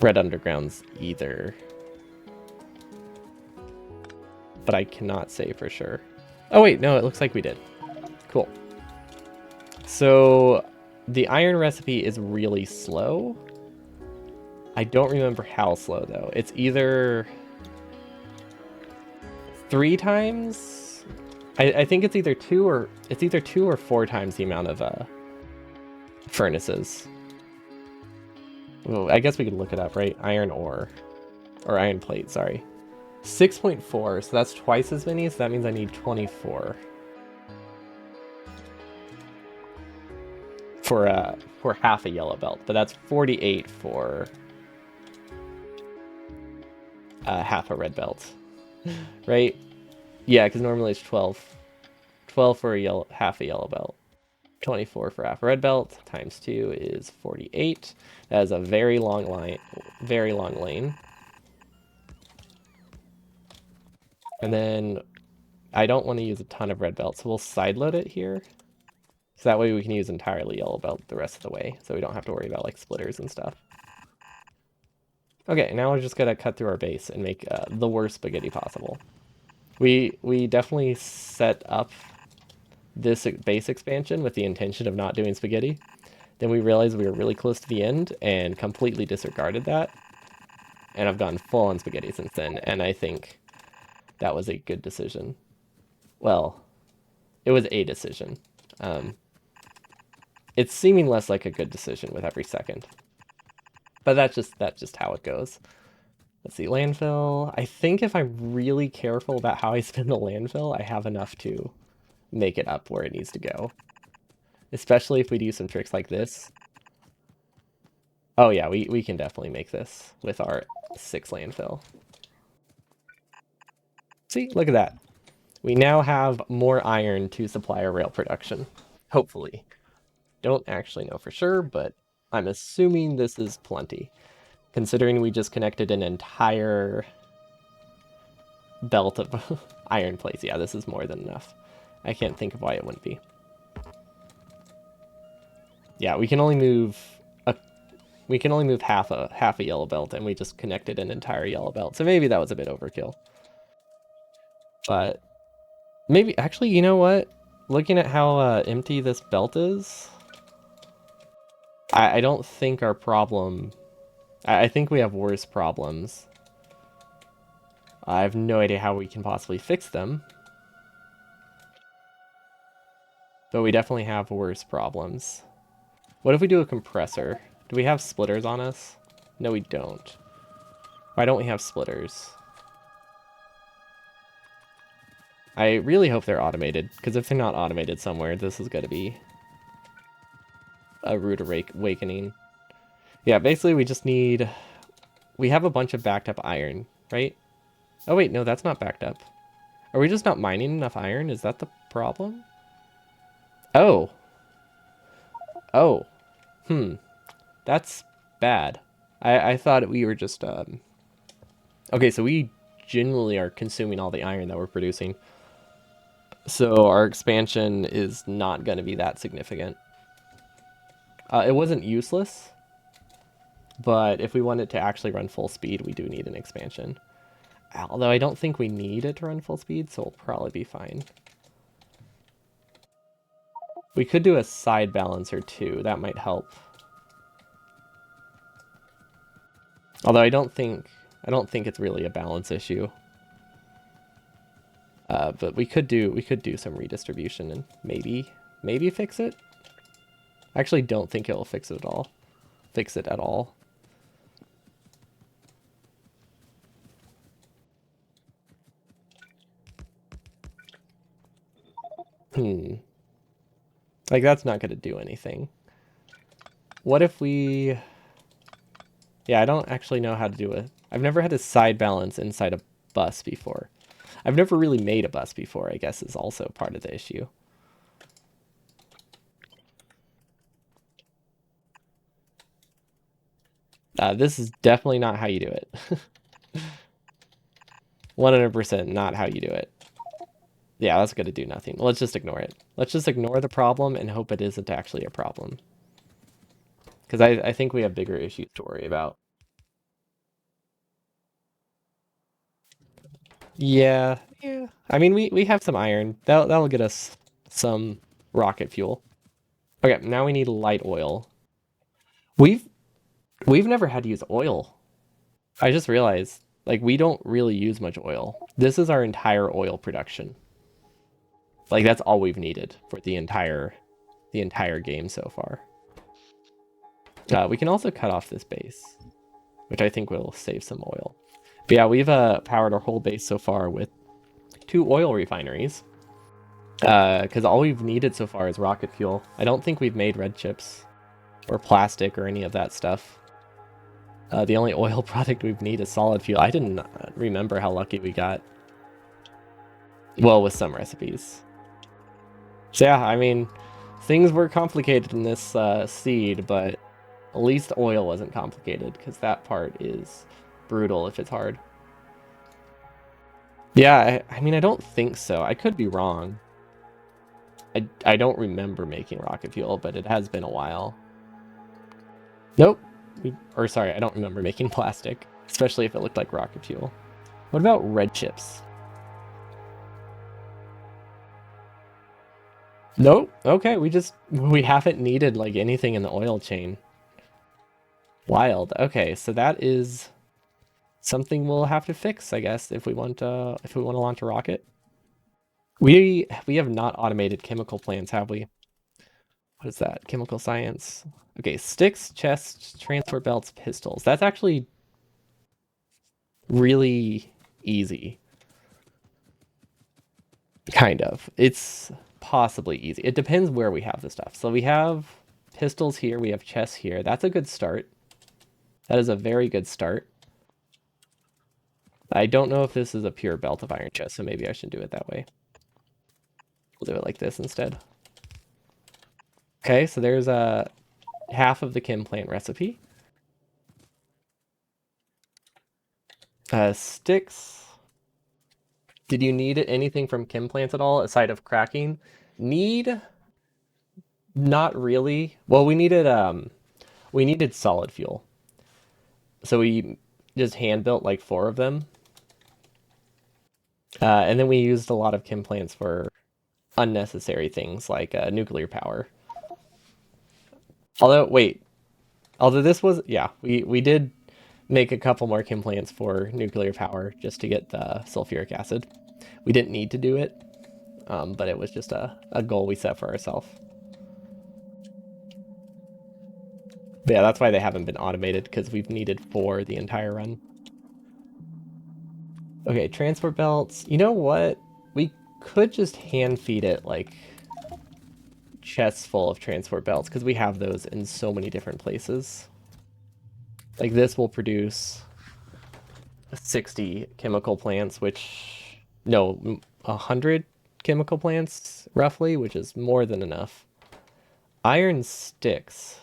red undergrounds either. But I cannot say for sure. Oh wait, no, it looks like we did. Cool. So the iron recipe is really slow. I don't remember how slow though. It's either 3 times. I think it's either 2 or 4 times the amount of furnaces. Well, I guess we could look it up, right? Iron ore, or iron plate. Sorry. 6.4, so that's twice as many, so that means I need 24. For half a yellow belt, but that's 48 for half a red belt. Right? Yeah, because normally it's 12. 12 for half a yellow belt. 24 for half a red belt, times 2 is 48. That is a very long line, very long lane. And then I don't want to use a ton of red belt, so we'll sideload it here. So that way we can use entirely yellow belt the rest of the way, so we don't have to worry about like splitters and stuff. Okay, now we're just gonna cut through our base and make the worst spaghetti possible. We definitely set up this base expansion with the intention of not doing spaghetti. Then we realized we were really close to the end and completely disregarded that. And I've gone full on spaghetti since then, and I think that was a good decision. Well, it was a decision. It's seeming less like a good decision with every second. But that's just how it goes. Let's see, landfill. I think if I'm really careful about how I spin the landfill, I have enough to make it up where it needs to go. Especially if we do some tricks like this. Oh yeah, we can definitely make this with our 6 landfill. See, look at that. We now have more iron to supply our rail production. Hopefully. Don't actually know for sure, but I'm assuming this is plenty. Considering we just connected an entire belt of iron plates. Yeah, this is more than enough. I can't think of why it wouldn't be. Yeah, we can only move half a yellow belt, and we just connected an entire yellow belt. So maybe that was a bit overkill. But maybe actually, you know what? Looking at how empty this belt is, I don't think our problem. I think we have worse problems. I have no idea how we can possibly fix them. But we definitely have worse problems. What if we do a compressor? Do we have splitters on us? No, we don't. Why don't we have splitters? I really hope they're automated, because if they're not automated somewhere, this is going to be a rude awakening. Yeah, basically we just need... We have a bunch of backed up iron, right? Oh wait, no, that's not backed up. Are we just not mining enough iron? Is that the problem? Oh. Oh. That's bad. I thought we were just... Okay, so we genuinely are consuming all the iron that we're producing. So our expansion is not going to be that significant. It wasn't useless, but if we want it to actually run full speed, we do need an expansion. Although I don't think we need it to run full speed, so we'll probably be fine. We could do a side balancer too, that might help. Although I don't think it's really a balance issue. But we could do some redistribution and maybe maybe fix it. I actually don't think it will fix it at all. Fix it at all. Hmm. Like, that's not going to do anything. What if we... Yeah, I don't actually know how to do it. I've never had a side balance inside a bus before. I've never really made a bus before, I guess, is also part of the issue. This is definitely not how you do it. 100% not how you do it. Yeah, that's going to do nothing. Let's just ignore it. Let's just ignore the problem and hope it isn't actually a problem. Because I think we have bigger issues to worry about. Yeah, yeah. I mean, we have some iron. That'll get us some rocket fuel. Okay, now we need light oil. We've we've never had to use oil. I just realized, like, we don't really use much oil. This is our entire oil production. Like, that's all we've needed for the entire game so far. We can also cut off this base, which I think will save some oil. But yeah, we've powered our whole base so far with 2 oil refineries. Because all we've needed so far is rocket fuel. I don't think we've made red chips or plastic or any of that stuff. The only oil product we've need is solid fuel. I didn't remember how lucky we got. Well, with some recipes. So yeah, I mean, things were complicated in this seed, but at least oil wasn't complicated, because that part is brutal if it's hard. Yeah, I mean, I don't think so. I could be wrong. I don't remember making rocket fuel, but it has been a while. Nope. Or sorry, I don't remember making plastic, especially if it looked like rocket fuel. What about red chips? Nope. Okay, we haven't needed like anything in the oil chain. Wild. Okay, so that is something we'll have to fix, I guess, if we want to launch a rocket. We have not automated chemical plants, have we? What is that? Chemical science. Okay, sticks, chests, transport belts, pistols. That's actually really easy. Kind of. It's possibly easy. It depends where we have the stuff. So we have pistols here, we have chests here. That's a good start. That is a very good start. I don't know if this is a pure belt of iron chest, so maybe I should do it that way. We'll do it like this instead. Okay, so there's half of the chem plant recipe. Sticks. Did you need anything from chem plants at all aside of cracking? Need? Not really. Well, we needed solid fuel. So we just hand built like 4 of them. And then we used a lot of chem plants for unnecessary things like nuclear power. Although, wait, although this was, yeah, we did make a couple more chem plants for nuclear power just to get the sulfuric acid. We didn't need to do it, but it was just a goal we set for ourselves. But yeah, that's why they haven't been automated, because we've needed 4 the entire run. Okay, transport belts. You know what? We could just hand feed it like chests full of transport belts, because we have those in so many different places. Like this will produce 60 chemical plants, which, no, 100 chemical plants roughly, which is more than enough. Iron sticks.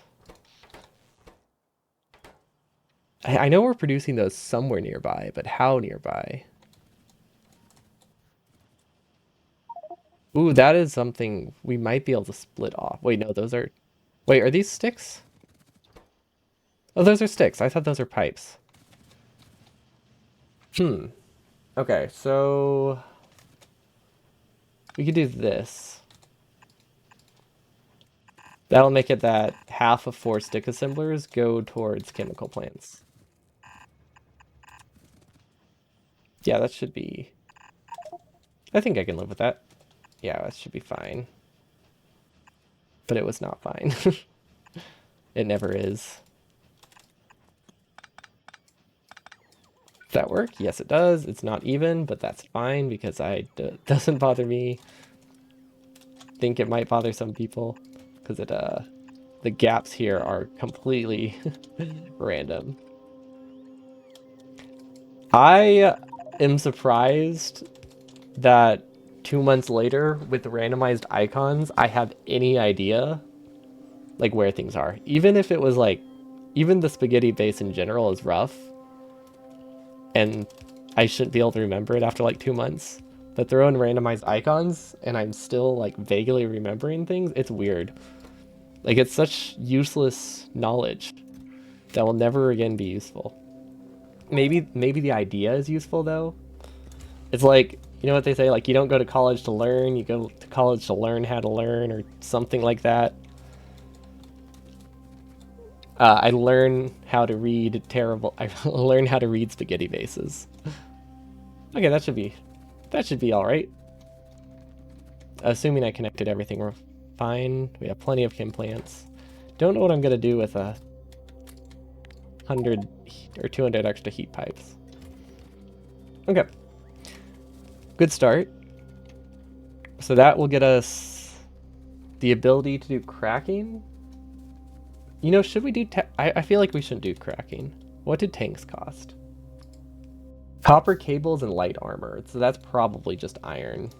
I know we're producing those somewhere nearby, but how nearby? Ooh, that is something we might be able to split off. Wait, no, those are... Wait, are these sticks? Oh, those are sticks. I thought those are pipes. Hmm. Okay, so... we could do this. That'll make it that half of 4 stick assemblers go towards chemical plants. Yeah, that should be... I think I can live with that. Yeah, that should be fine. but it was not fine. It never is. Does that work? Yes, it does. It's not even, but that's fine because doesn't bother me. Think it might bother some people because the gaps here are completely random. I am surprised that 2 months later with the randomized icons, I have any idea like where things are. Even if it was like, even the spaghetti base in general is rough and I shouldn't be able to remember it after like 2 months. But throw in randomized icons and I'm still like vaguely remembering things. It's weird. Like it's such useless knowledge that will never again be useful. Maybe the idea is useful though. It's like, you know what they say, like you don't go to college to learn, you go to college to learn how to learn or something like that. I learn how to read terrible. I learn how to read spaghetti bases. Okay, that should be all right. Assuming I connected everything, we're fine. We have plenty of chem plants. Don't know what I'm gonna do with 100 or 200 extra heat pipes. Okay, good start. So that will get us the ability to do cracking. You know, should we do... I feel like we shouldn't do cracking. What did tanks cost? Copper cables and light armor. So that's probably just iron.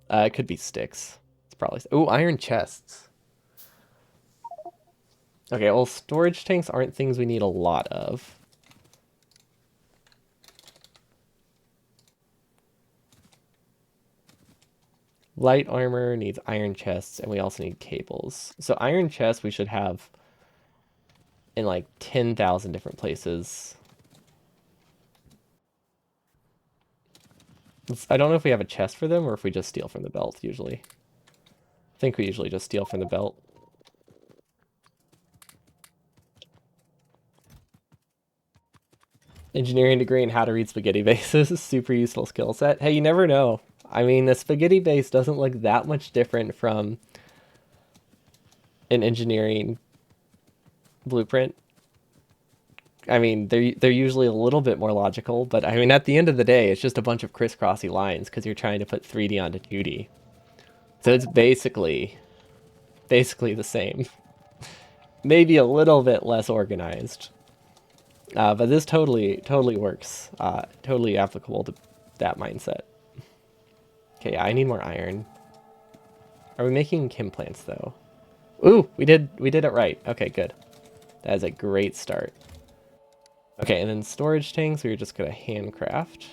It could be sticks. It's probably... Oh, iron chests. Okay, well, storage tanks aren't things we need a lot of. Light armor needs iron chests, and we also need cables. So iron chests we should have in like 10,000 different places. I don't know if we have a chest for them or if we just steal from the belt usually. I think we usually just steal from the belt. Engineering degree and how to read spaghetti bases. Super useful skill set. Hey, you never know. I mean, the spaghetti base doesn't look that much different from an engineering blueprint. I mean, they're usually a little bit more logical, but I mean, at the end of the day, it's just a bunch of crisscrossy lines because you're trying to put 3D onto 2D. So it's basically the same. Maybe a little bit less organized. But this totally works. Totally applicable to that mindset. Okay, yeah, I need more iron. Are we making chem plants though? Ooh, we did it right. Okay, good. That is a great start. Okay, and then storage tanks, we're just gonna handcraft.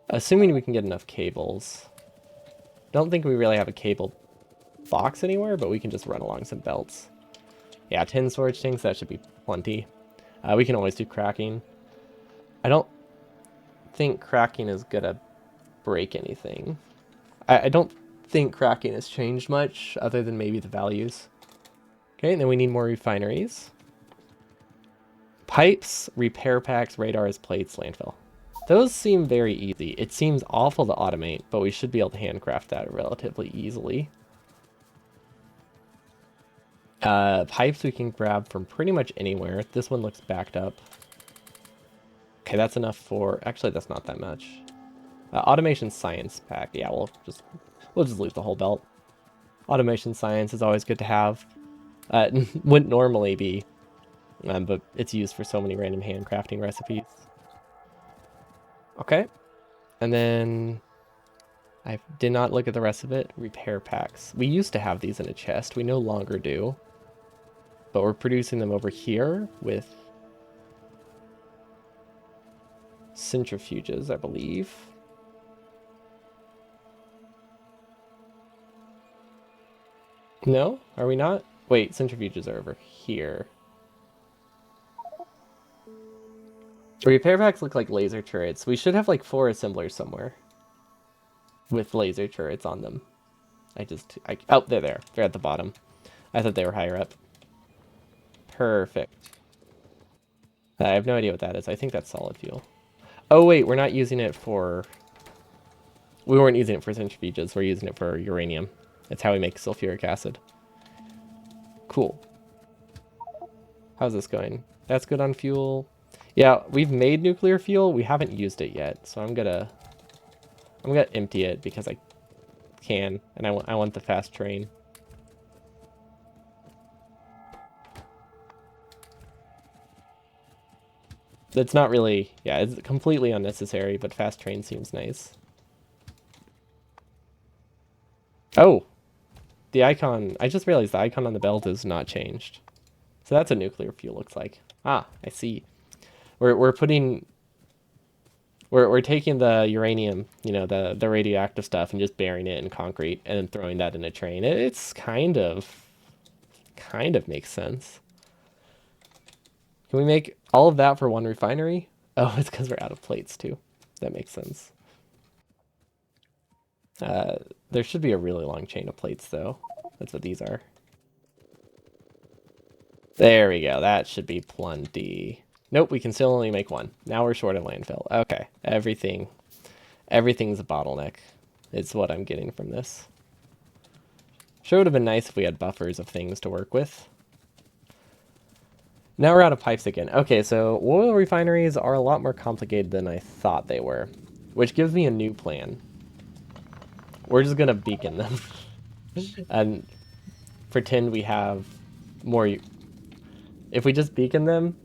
Assuming we can get enough cables. Don't think we really have a cable box anywhere, but we can just run along some belts. Yeah, 10 storage tanks, that should be plenty. We can always do cracking. I don't think cracking is gonna break anything. I don't think cracking has changed much, other than maybe the values. Okay, and then we need more refineries. Pipes, repair packs, radars, plates, landfill. Those seem very easy. It seems awful to automate, but we should be able to handcraft that relatively easily. Pipes we can grab from pretty much anywhere. This one looks backed up. Okay, that's enough for... Actually, that's not that much. Automation science pack. Yeah, we'll just leave the whole belt. Automation science is always good to have. Wouldn't normally be, but it's used for so many random handcrafting recipes. Okay, and then I did not look at the rest of it. Repair packs. We used to have these in a chest. We no longer do. But we're producing them over here with centrifuges, I believe. No? Are we not? Wait, centrifuges are over here. Repair packs look like laser turrets. We should have like 4 assemblers somewhere with laser turrets on them. Oh, they're there. They're at the bottom. I thought they were higher up. Perfect. I have no idea what that is. I think that's solid fuel. Oh, wait, we're not using it for We weren't using it for centrifuges. We're using it for uranium. That's how we make sulfuric acid. Cool. How's this going? That's good on fuel. Yeah, we've made nuclear fuel. We haven't used it yet, so I'm gonna empty it because I can, and I want the fast train. It's not really, yeah, it's completely unnecessary, but fast train seems nice. Oh, the icon, I just realized the icon on the belt is not changed. So that's what nuclear fuel looks like. Ah, I see. We're putting we're taking the uranium, the radioactive stuff and just burying it in concrete and then throwing that in a train. It's kind of makes sense. Can we make all of that for one refinery? Oh, it's because we're out of plates too. That makes sense. Uh, there should be a really long chain of plates though. That's what these are. There we go. That should be plenty. Nope, we can still only make one. Now we're short of landfill. Okay, everything's a bottleneck. It's what I'm getting from this. Sure would have been nice if we had buffers of things to work with. Now we're out of pipes again. Okay, so oil refineries are a lot more complicated than I thought they were, which gives me a new plan. We're just gonna beacon them and pretend we have more. If we just beacon them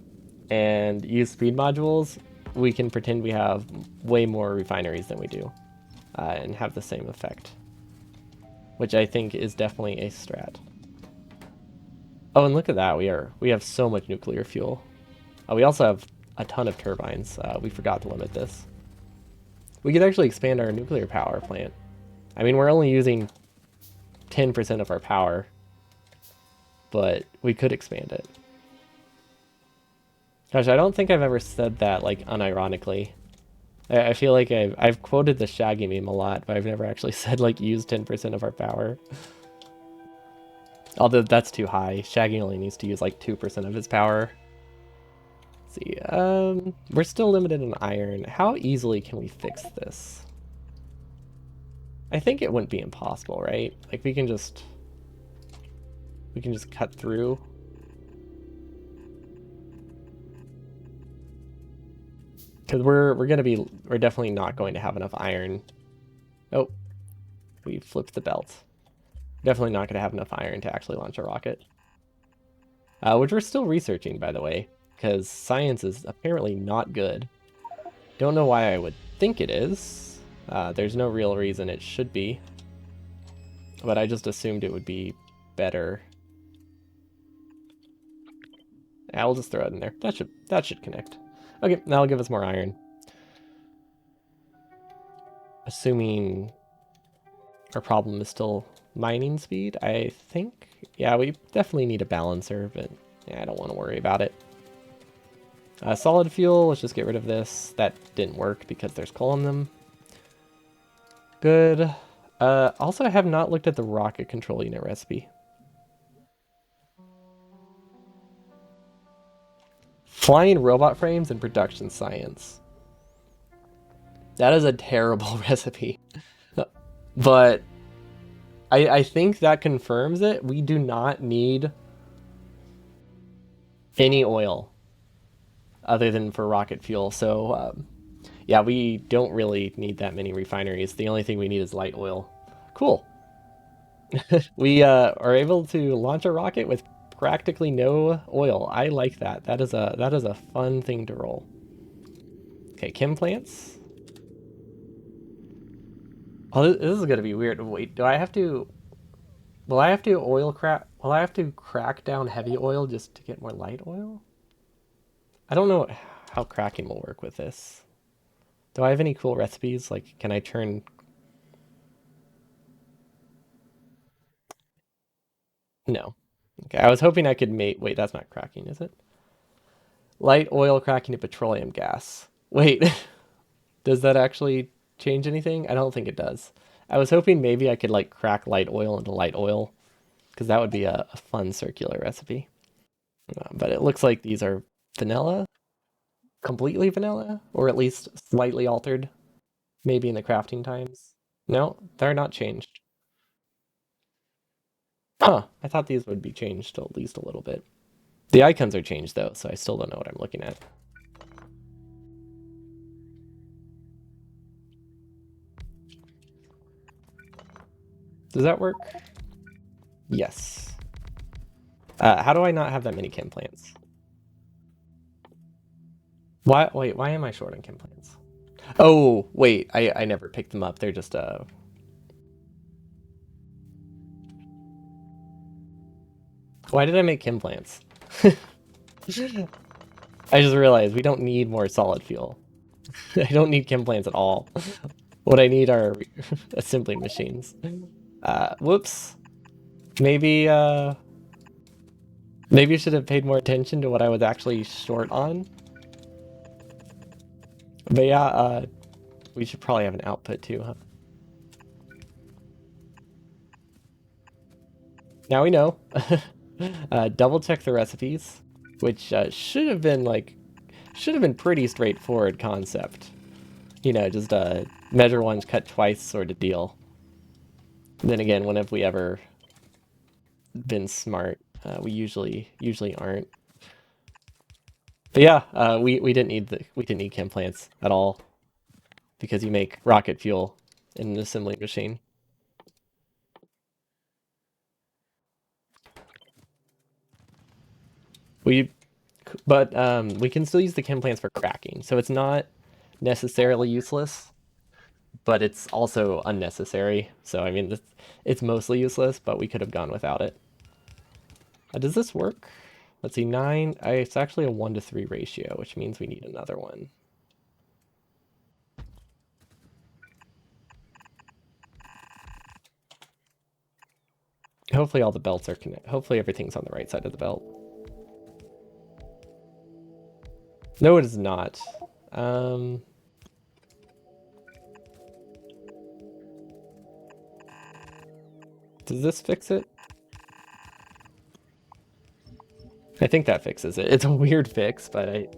and use speed modules, we can pretend we have way more refineries than we do, and have the same effect, which I think is definitely a strat. Oh, and look at that. We have so much nuclear fuel. We also have a ton of turbines. We forgot to limit this. We could actually expand our nuclear power plant. I mean, we're only using 10% of our power, but we could expand it. Gosh, I don't think I've ever said that, like, unironically. I feel like I've quoted the Shaggy meme a lot, but I've never actually said, like, use 10% of our power. Although that's too high. Shaggy only needs to use, like, 2% of his power. Let's see, we're still limited in iron. How easily can we fix this? I think it wouldn't be impossible, right? Like, we can just cut through. Because we're definitely not going to have enough iron. Oh, we flipped the belt. Definitely not going to have enough iron to actually launch a rocket. Which we're still researching, by the way, because science is apparently not good. Don't know why I would think it is. There's no real reason it should be. But I just assumed it would be better. Yeah, we'll just throw it in there. That should connect. Okay, that'll give us more iron. Assuming our problem is still mining speed, I think. Yeah, we definitely need a balancer, but yeah, I don't want to worry about it. Solid fuel, let's just get rid of this. That didn't work because there's coal in them. Good. Also, I have not looked at the rocket control unit recipe. Flying robot frames and production science. That is a terrible recipe. But I think that confirms it. We do not need any oil other than for rocket fuel. So, yeah, we don't really need that many refineries. The only thing we need is light oil. Cool. We are able to launch a rocket with practically no oil. I like that. That is a fun thing to roll. Okay, chem plants. Oh, this is gonna be weird. Wait, do I have to? Will I have to oil crack? Will I have to crack down heavy oil just to get more light oil? I don't know how cracking will work with this. Do I have any cool recipes? Like, can I turn? No. Okay, I was hoping I could make. Wait, that's not cracking, is it? Light oil cracking to petroleum gas. Wait, does that actually change anything? I don't think it does. I was hoping maybe I could like crack light oil into light oil because that would be a fun circular recipe. But it looks like these are vanilla, completely vanilla, or at least slightly altered, maybe in the crafting times. No, they're not changed. Huh, I thought these would be changed at least a little bit. The icons are changed though, so I still don't know what I'm looking at. Does that work? Yes. How do I not have that many chem plants? Why? Wait, why am I short on chem plants? Oh, wait, I never picked them up. They're just Why did I make chem plants? I just realized we don't need more solid fuel. I don't need chem plants at all. What I need are assembly machines. Whoops. Maybe maybe you should have paid more attention to what I was actually short on. But yeah, we should probably have an output too, huh? Now we know. Double check the recipes, which should have been pretty straightforward concept. You know, just measure once, cut twice sort of deal. Then again, when have we ever been smart? We usually aren't. But yeah, we didn't need chem plants at all because you make rocket fuel in an assembly machine. We but we can still use the chem plants for cracking, so it's not necessarily useless, but it's also unnecessary. So I mean, it's mostly useless, but we could have gone without it. Does this work? Let's see, 9. It's actually a 1 to 3 ratio, which means we need another one. Hopefully all the belts are connected. Hopefully everything's on the right side of the belt. No, it is not. Um, does this fix it? I think that fixes it. It's a weird fix, but I'm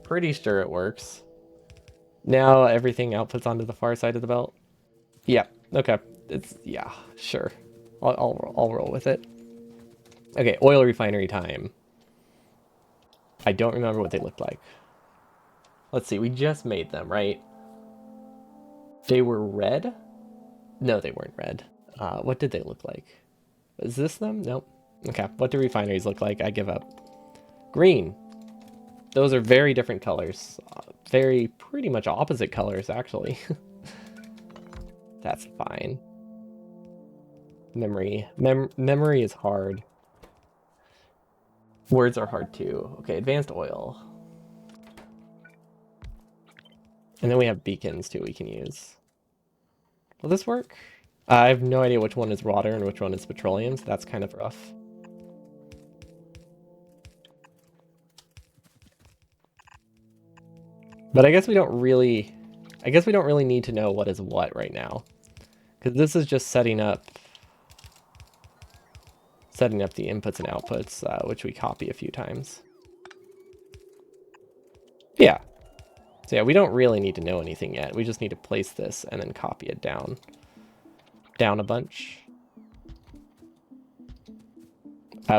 pretty sure it works. Now everything outputs onto the far side of the belt. Yeah, okay. Yeah, sure. I'll roll with it. Okay, oil refinery time. I don't remember what they looked like. Let's see, we just made them, right? They were red? No, they weren't red. What did they look like? Is this them? Nope. Okay, what do refineries look like? I give up. Green. Those are very different colors. Very pretty much opposite colors, actually. That's fine. Memory. Memory is hard. Words are hard too. Okay, advanced oil. And then we have beacons too we can use. Will this work? I have no idea which one is water and which one is petroleum, so that's kind of rough. But I guess we don't really need to know what is what right now. Because this is just setting up the inputs and outputs, which we copy a few times. Yeah. So yeah, we don't really need to know anything yet. We just need to place this and then copy it down a bunch.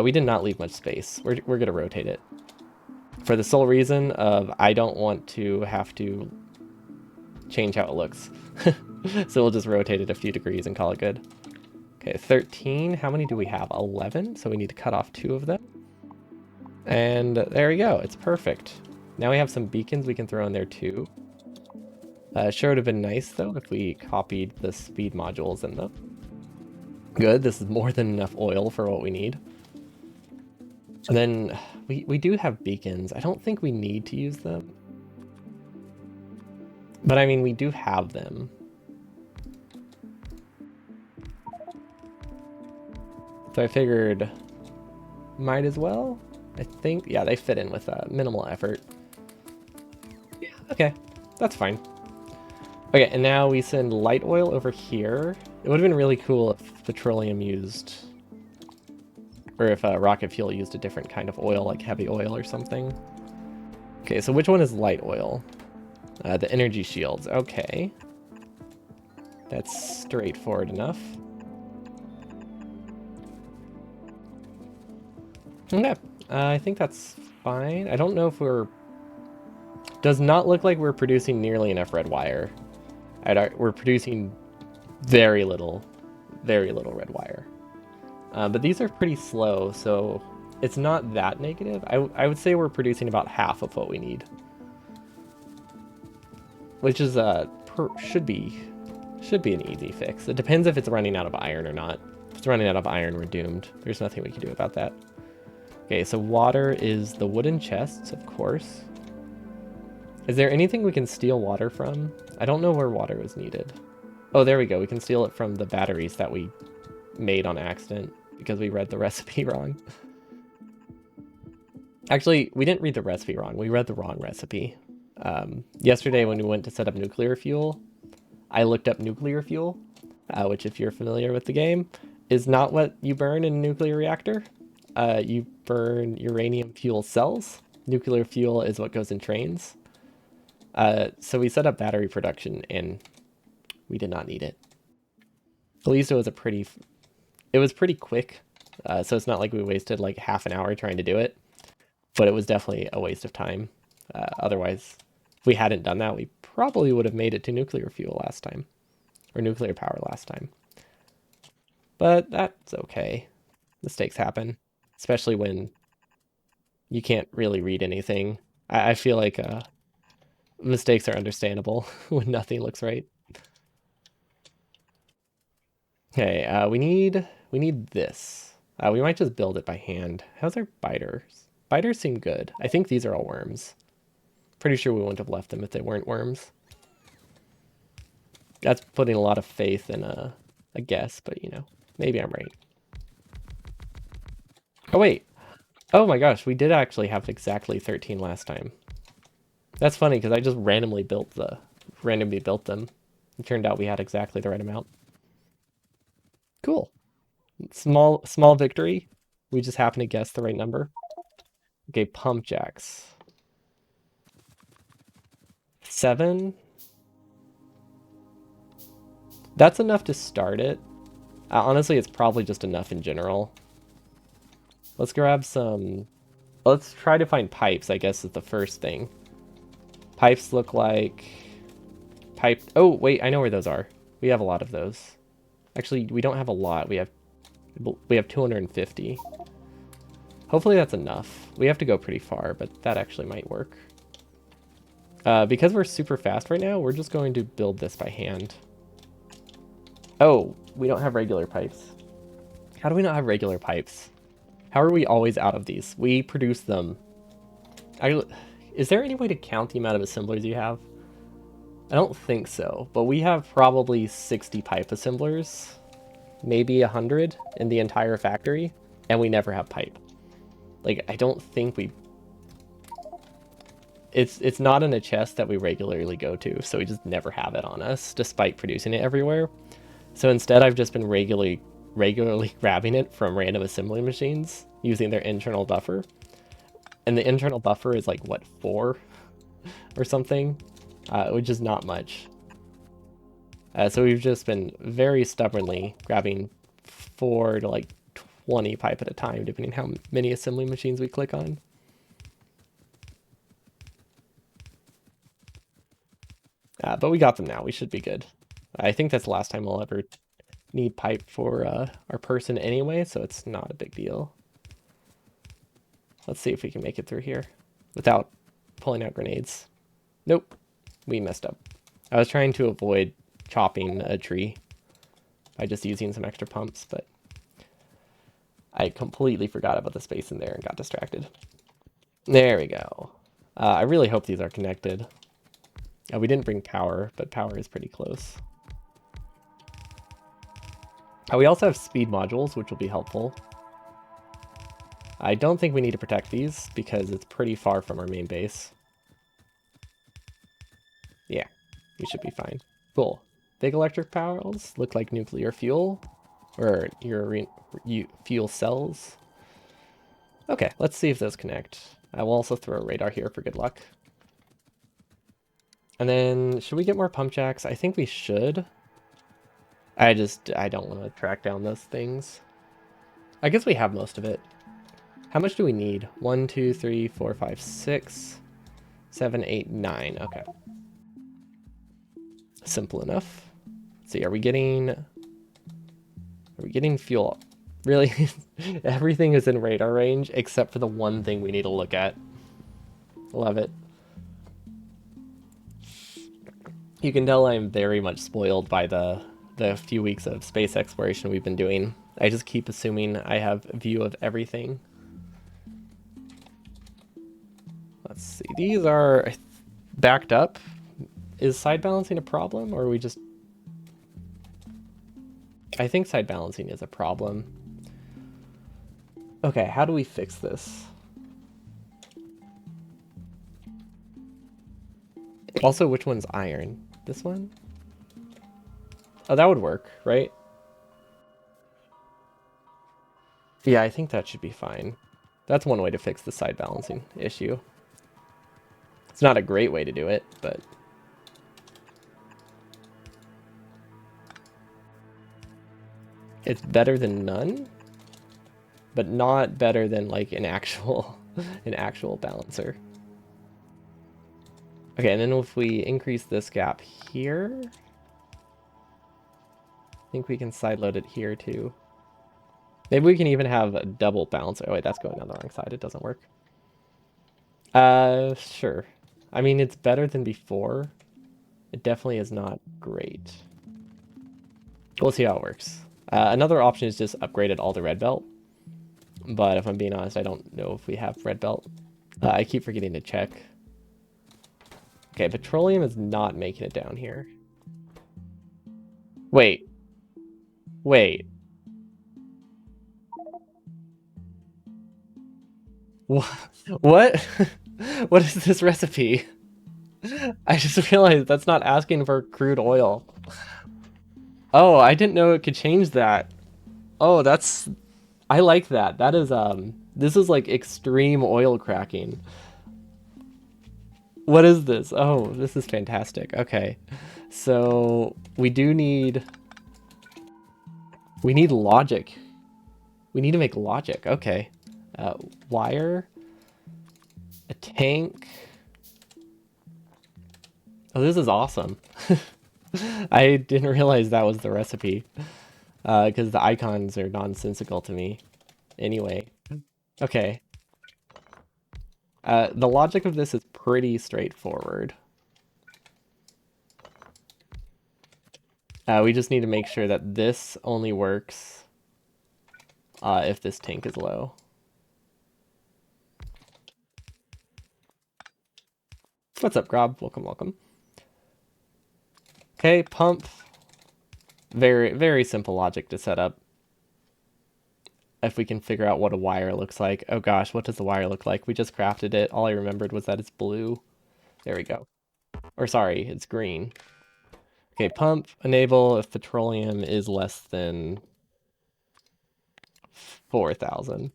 We did not leave much space. We're going to rotate it. For the sole reason of I don't want to have to change how it looks. So we'll just rotate it a few degrees and call it good. Okay, 13. How many do we have? 11. So we need to cut off 2 of them. And there we go. It's perfect. Now we have some beacons we can throw in there too. Sure would have been nice though if we copied the speed modules in them. Good. This is more than enough oil for what we need. And then we do have beacons. I don't think we need to use them. But I mean, we do have them. So I figured might as well. I think, yeah, they fit in with minimal effort. Yeah, okay, that's fine. Okay, and now we send light oil over here. It would have been really cool if petroleum used, or if rocket fuel used a different kind of oil, like heavy oil or something. Okay, so which one is light oil? The energy shields, okay. That's straightforward enough. Okay, I think that's fine. I don't know if we're... Does not look like we're producing nearly enough red wire. We're producing very little red wire. But these are pretty slow, so it's not that negative. I would say we're producing about half of what we need. Which is, should be an easy fix. It depends if it's running out of iron or not. If it's running out of iron, we're doomed. There's nothing we can do about that. Okay, so water is the wooden chests, of course. Is there anything we can steal water from? I don't know where water was needed. Oh, there we go. We can steal it from the batteries that we made on accident because we read the recipe wrong. Actually, we didn't read the recipe wrong. We read the wrong recipe. Yesterday when we went to set up nuclear fuel, I looked up nuclear fuel, which if you're familiar with the game, is not what you burn in a nuclear reactor. You burn uranium fuel cells. Nuclear fuel is what goes in trains. So we set up battery production and we did not need it. At least it was pretty quick. So it's not like we wasted like half an hour trying to do it, but it was definitely a waste of time. Otherwise, if we hadn't done that, we probably would have made it to nuclear fuel last time, or nuclear power last time. But that's okay. Mistakes happen, especially when you can't really read anything. I feel like mistakes are understandable when nothing looks right. Okay, we need this. We might just build it by hand. How's our biters? Biters seem good. I think these are all worms. Pretty sure we wouldn't have left them if they weren't worms. That's putting a lot of faith in a guess, but you know, maybe I'm right. Oh wait. Oh my gosh, we did actually have exactly 13 last time. That's funny because I just randomly built them. It turned out we had exactly the right amount. Cool. Small victory. We just happen to guess the right number. Okay, pump jacks. 7. That's enough to start it. Honestly, it's probably just enough in general. Let's grab some... Let's try to find pipes, I guess is the first thing. Pipes look like... Oh, wait, I know where those are. We have a lot of those. Actually, we don't have a lot. We have 250. Hopefully that's enough. We have to go pretty far, but that actually might work. Because we're super fast right now, we're just going to build this by hand. Oh, we don't have regular pipes. How do we not have regular pipes? How are we always out of these? We produce them. Is there any way to count the amount of assemblers you have? I don't think so, but we have probably 60 pipe assemblers, maybe 100 in the entire factory, and we never have pipe. Like, I don't think we... It's not in a chest that we regularly go to, so we just never have it on us, despite producing it everywhere. So instead, I've just been regularly grabbing it from random assembly machines using their internal buffer. And the internal buffer is like, what, 4 or something? Which is not much. So we've just been very stubbornly grabbing 4 to like 20 pipe at a time, depending how many assembly machines we click on. But we got them now. We should be good. I think that's the last time we'll ever need pipe for our person anyway, so it's not a big deal. Let's see if we can make it through here without pulling out grenades. Nope, we messed up. I was trying to avoid chopping a tree by just using some extra pumps, but I completely forgot about the space in there and got distracted. There we go. I really hope these are connected. We didn't bring power, but power is pretty close. We also have speed modules, which will be helpful. I don't think we need to protect these because it's pretty far from our main base. Yeah, we should be fine. Cool. Big electric powers look like nuclear fuel, or fuel cells. Okay, let's see if those connect. I will also throw a radar here for good luck. And then, should we get more pump jacks? I think we should. I don't want to track down those things. I guess we have most of it. How much do we need? 1, 2, 3, 4, 5, 6, 7, 8, 9. Okay. Simple enough. Let's see, are we getting fuel? Really? Everything is in radar range except for the one thing we need to look at. Love it. You can tell I'm very much spoiled by the few weeks of space exploration we've been doing. I just keep assuming I have a view of everything. Let's see. These are backed up. Is side balancing a problem, or are we just... I think side balancing is a problem. Okay, how do we fix this? Also, which one's iron? This one? Oh, that would work, right? Yeah, I think that should be fine. That's one way to fix the side balancing issue. It's not a great way to do it, but... It's better than none, but not better than like an actual an actual balancer. Okay, and then if we increase this gap here, I think we can side load it here too. Maybe we can even have a double balancer. Oh wait, that's going on the wrong side. It doesn't work. Sure. I mean, it's better than before. It definitely is not great. We'll see how it works. Another option is just upgrade it all to red belt. But if I'm being honest, I don't know if we have red belt. I keep forgetting to check. Okay, petroleum is not making it down here. Wait. Wait. What? What is this recipe? I just realized that's not asking for crude oil. Oh, I didn't know it could change that. Oh, that's... I like that. That is, this is like extreme oil cracking. What is this? Oh, this is fantastic. Okay. So, we do need... We need logic. We need to make logic. Okay. Wire. A tank. Oh, this is awesome. I didn't realize that was the recipe. Because the icons are nonsensical to me. Anyway. Okay. The logic of this is pretty straightforward. We just need to make sure that this only works if this tank is low. What's up, Grob? Welcome, welcome. Okay, pump. Very, very simple logic to set up. If we can figure out what a wire looks like. Oh gosh, what does the wire look like? We just crafted it. All I remembered was that it's blue. There we go. Or sorry, it's green. Okay, pump, enable if petroleum is less than 4,000.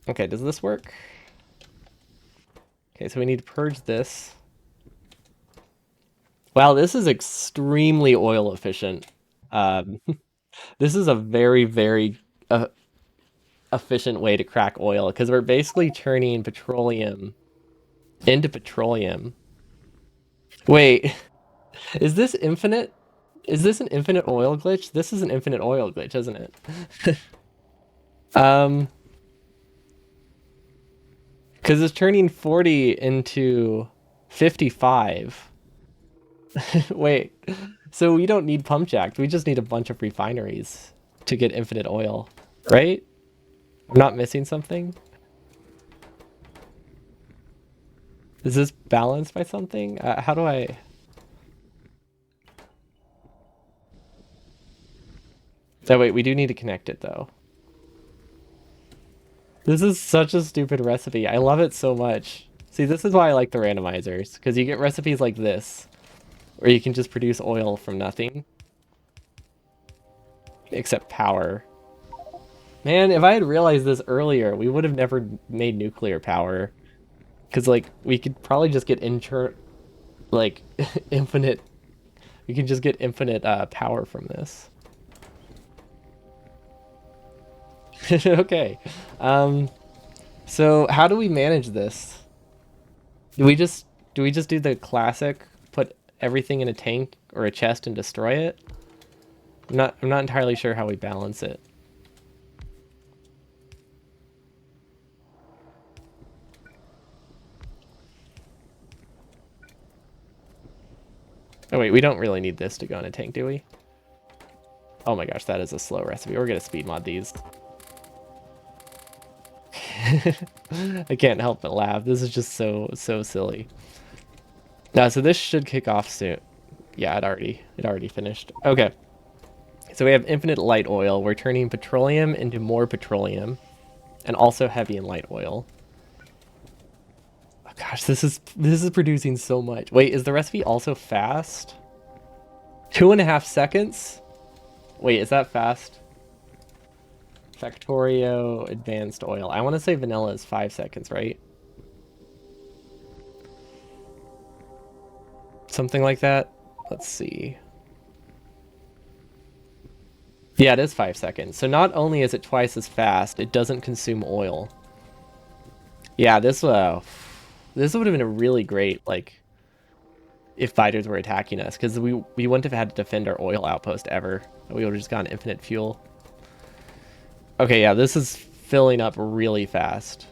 Okay, does this work? Okay, so we need to purge this. Wow, this is extremely oil efficient. Um, this is a very, very efficient way to crack oil because we're basically turning petroleum into petroleum. Wait, is this infinite? Is this an infinite oil glitch? This is an infinite oil glitch, isn't it? Um, because it's turning 40 into 55. Wait, so we don't need pump jacks. We just need a bunch of refineries to get infinite oil, right? I'm not missing something. Is this balanced by something? How do I... Oh wait, we do need to connect it though. This is such a stupid recipe. I love it so much. See, this is why I like the randomizers, because you get recipes like this, where you can just produce oil from nothing, except power. Man, if I had realized this earlier, we would have never made nuclear power. Because, like, we could probably just get like, infinite... We can just get infinite power from this. Okay. Um, so how do we manage this? Do we just do the classic, put everything in a tank or a chest and destroy it? I'm not entirely sure how we balance it. Oh wait, we don't really need this to go in a tank, do we? Oh my gosh, that is a slow recipe. We're gonna speed mod these. I can't help but laugh. This is just so silly. Now, so this should kick off soon. Yeah, it already finished. Okay. So we have infinite light oil. We're turning petroleum into more petroleum, and also heavy and light oil. Oh gosh, this is producing so much. Wait, is the recipe also fast? 2.5 seconds? Wait, is that fast? Factorio advanced oil. I want to say vanilla is 5 seconds, right? Something like that. Let's see. Yeah, it is 5 seconds. So not only is it twice as fast, it doesn't consume oil. Yeah, this would have been a really great, like, if fighters were attacking us, because we wouldn't have had to defend our oil outpost ever. We would have just gotten infinite fuel. Okay, yeah, this is filling up really fast.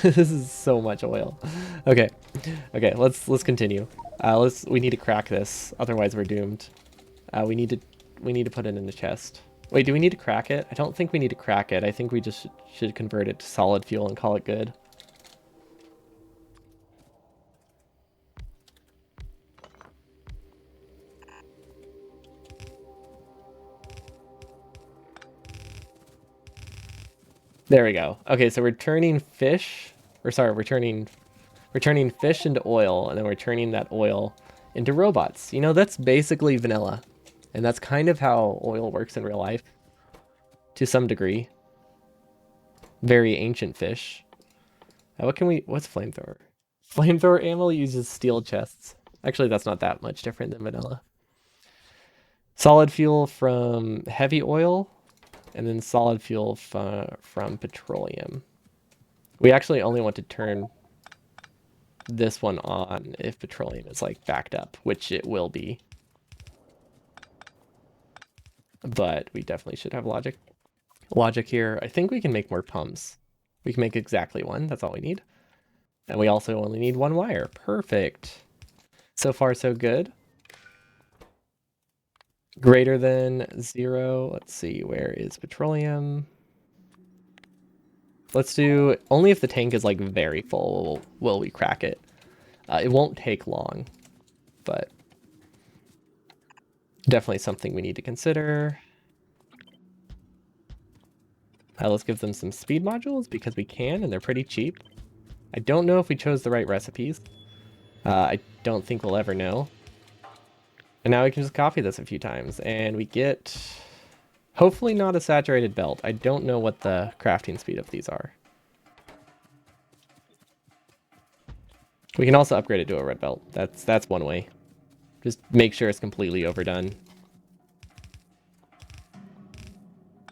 This is so much oil. Okay, okay, let's continue. We need to crack this, otherwise we're doomed. We need to put it in the chest. Wait, do we need to crack it? I don't think we need to crack it. I think we just should convert it to solid fuel and call it good. There we go. Okay, so we're turning fish, or sorry, we're turning fish into oil, and then we're turning that oil into robots. You know, that's basically vanilla. And that's kind of how oil works in real life. To some degree. Very ancient fish. What's flamethrower? Flamethrower ammo uses steel chests. Actually, that's not that much different than vanilla. Solid fuel from heavy oil, and then solid fuel from petroleum. We actually only want to turn this one on if petroleum is like backed up, which it will be. But we definitely should have logic here. I think we can make more pumps. We can make exactly one. That's all we need. And we also only need one wire. Perfect. So far, so good. Greater than 0. Let's see. Where is petroleum? Let's do only if the tank is like very full will we crack it. It won't take long, but definitely something we need to consider. Let's give them some speed modules because we can, and they're pretty cheap. I don't know if we chose the right recipes. I don't think we'll ever know. And now we can just copy this a few times, and we get hopefully not a saturated belt. I don't know what the crafting speed of these are. We can also upgrade it to a red belt. That's one way. Just make sure it's completely overdone.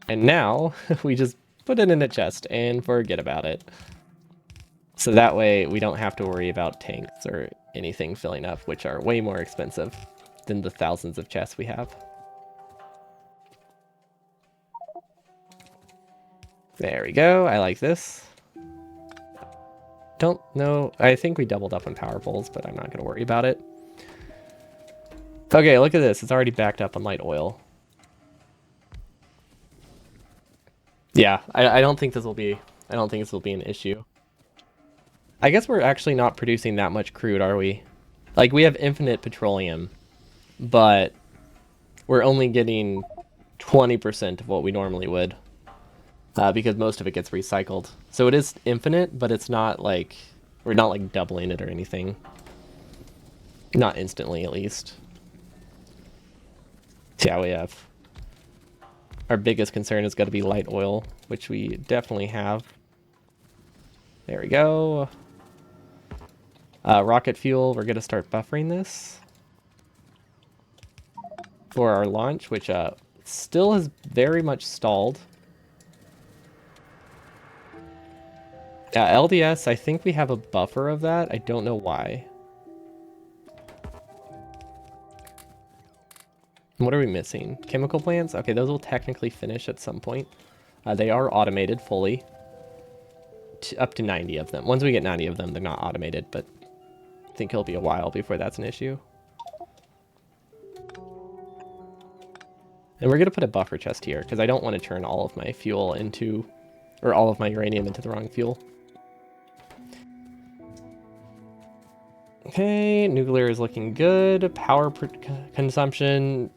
And now we just put it in a chest and forget about it. So that way we don't have to worry about tanks or anything filling up, which are way more expensive than the thousands of chests we have. There we go. I like this. Don't know. I think we doubled up on power poles, but I'm not going to worry about it. Okay, look at this. It's already backed up on light oil. Yeah, I don't think this will be an issue. I guess we're actually not producing that much crude, are we? Like, we have infinite petroleum, but we're only getting 20% of what we normally would. Because most of it gets recycled. So it is infinite, but it's not like, we're not like doubling it or anything. Not instantly, at least. Yeah, we have. Our biggest concern is going to be light oil, which we definitely have. There we go. Rocket fuel, we're going to start buffering this for our launch, which still is very much stalled. LDS, I think we have a buffer of that. I don't know why. What are we missing? Chemical plants? Okay, those will technically finish at some point. They are automated fully. Up to 90 of them. Once we get 90 of them, they're not automated, but I think it'll be a while before that's an issue. And we're going to put a buffer chest here, because I don't want to turn all of my fuel into... or all of my uranium into the wrong fuel. Okay, nuclear is looking good. Power consumption...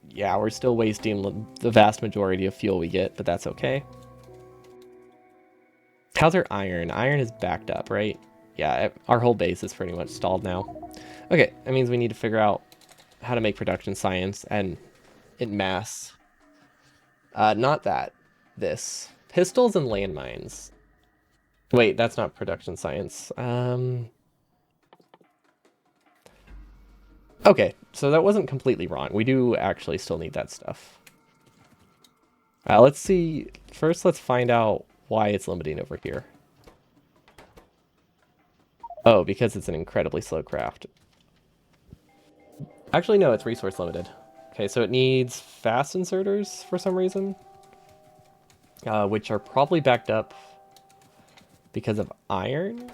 yeah, we're still wasting the vast majority of fuel we get, but that's okay. How's our iron? Iron is backed up, right? Yeah, our whole base is pretty much stalled now. Okay, that means we need to figure out how to make production science and in mass. Not that. This. Pistols and landmines. Wait, that's not production science. Okay, so that wasn't completely wrong. We do actually still need that stuff. Let's see. First, let's find out why it's limiting over here. Oh, because it's an incredibly slow craft. Actually, no, it's resource limited. Okay, so it needs fast inserters for some reason, which are probably backed up because of iron.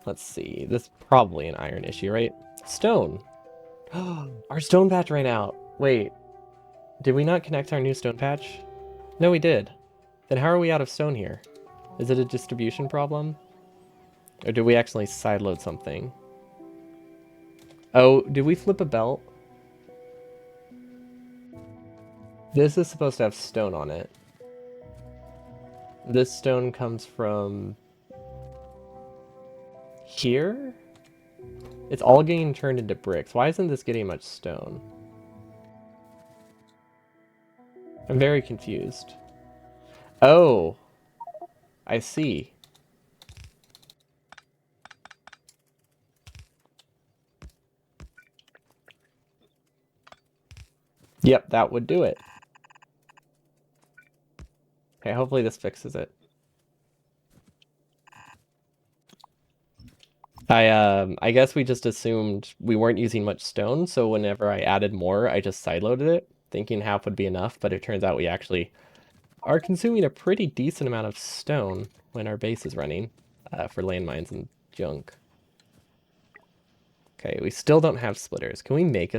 Let's see. This is probably an iron issue, right? Stone. Our stone patch ran out. Wait, did we not connect our new stone patch? No, we did. Then how are we out of stone here? Is it a distribution problem? Or did we actually sideload something? Oh, did we flip a belt? This is supposed to have stone on it. This stone comes from... here? It's all getting turned into bricks. Why isn't this getting much stone? I'm very confused. Oh, I see. Yep, that would do it. Okay, hopefully this fixes it. I guess we just assumed we weren't using much stone, so whenever I added more, I just sideloaded it, thinking half would be enough, but it turns out we actually are consuming a pretty decent amount of stone when our base is running for landmines and junk. Okay, we still don't have splitters. Can we make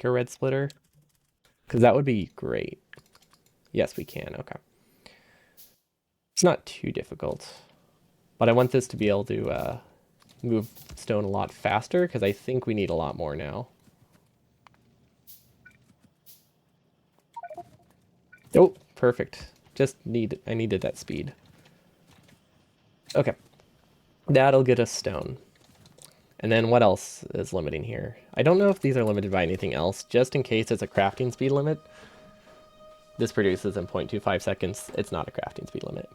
a red splitter? Because that would be great. Yes, we can. Okay. It's not too difficult. But I want this to be able to move stone a lot faster, because I think we need a lot more now. Oh, perfect. I needed that speed. Okay. That'll get us stone. And then what else is limiting here? I don't know if these are limited by anything else, just in case it's a crafting speed limit. This produces in 0.25 seconds. It's not a crafting speed limit.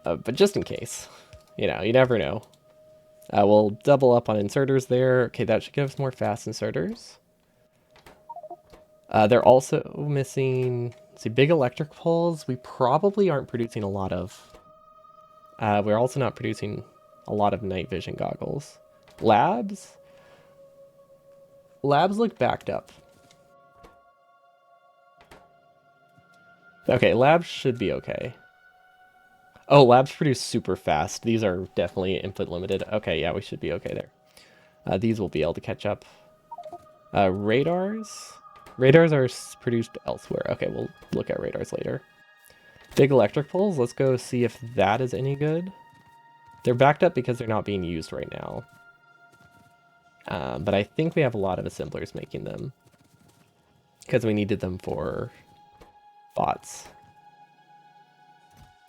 But just in case, you know, you never know. We'll double up on inserters there. Okay, that should give us more fast inserters. They're also missing, let's see, big electric poles. We probably aren't producing a lot of. We're also not producing a lot of night vision goggles. Labs? Labs look backed up. Okay, labs should be okay. Oh, labs produce super fast. These are definitely input limited. Okay, yeah, we should be okay there. These will be able to catch up. Radars? Radars are produced elsewhere. Okay, we'll look at radars later. Big electric poles, let's go see if that is any good. They're backed up because they're not being used right now. But I think we have a lot of assemblers making them, because we needed them for bots.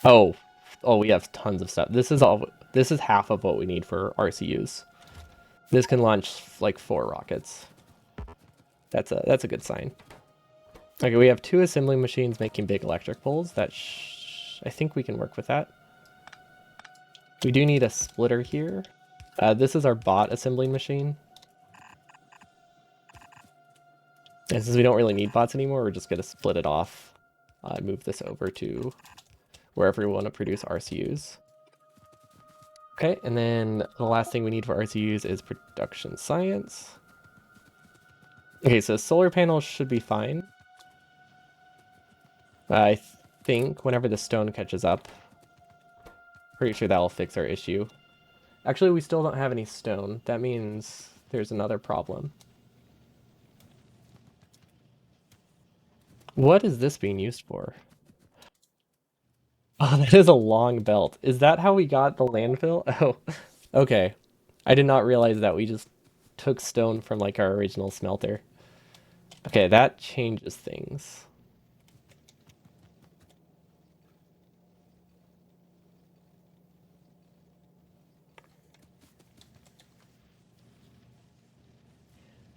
Oh, we have tons of stuff. This is half of what we need for RCUs. This can launch like 4 rockets. That's a good sign. Okay, we have 2 assembly machines making big electric poles. I think we can work with that. We do need a splitter here. This is our bot assembling machine. And since we don't really need bots anymore, we're just going to split it off and move this over to wherever we want to produce RCUs. Okay, and then the last thing we need for RCUs is production science. Okay, so solar panels should be fine. I think whenever the stone catches up, pretty sure that'll fix our issue. Actually, we still don't have any stone. That means there's another problem. What is this being used for? Oh, that is a long belt. Is that how we got the landfill? Oh, okay. I did not realize that we just took stone from like our original smelter. Okay, that changes things.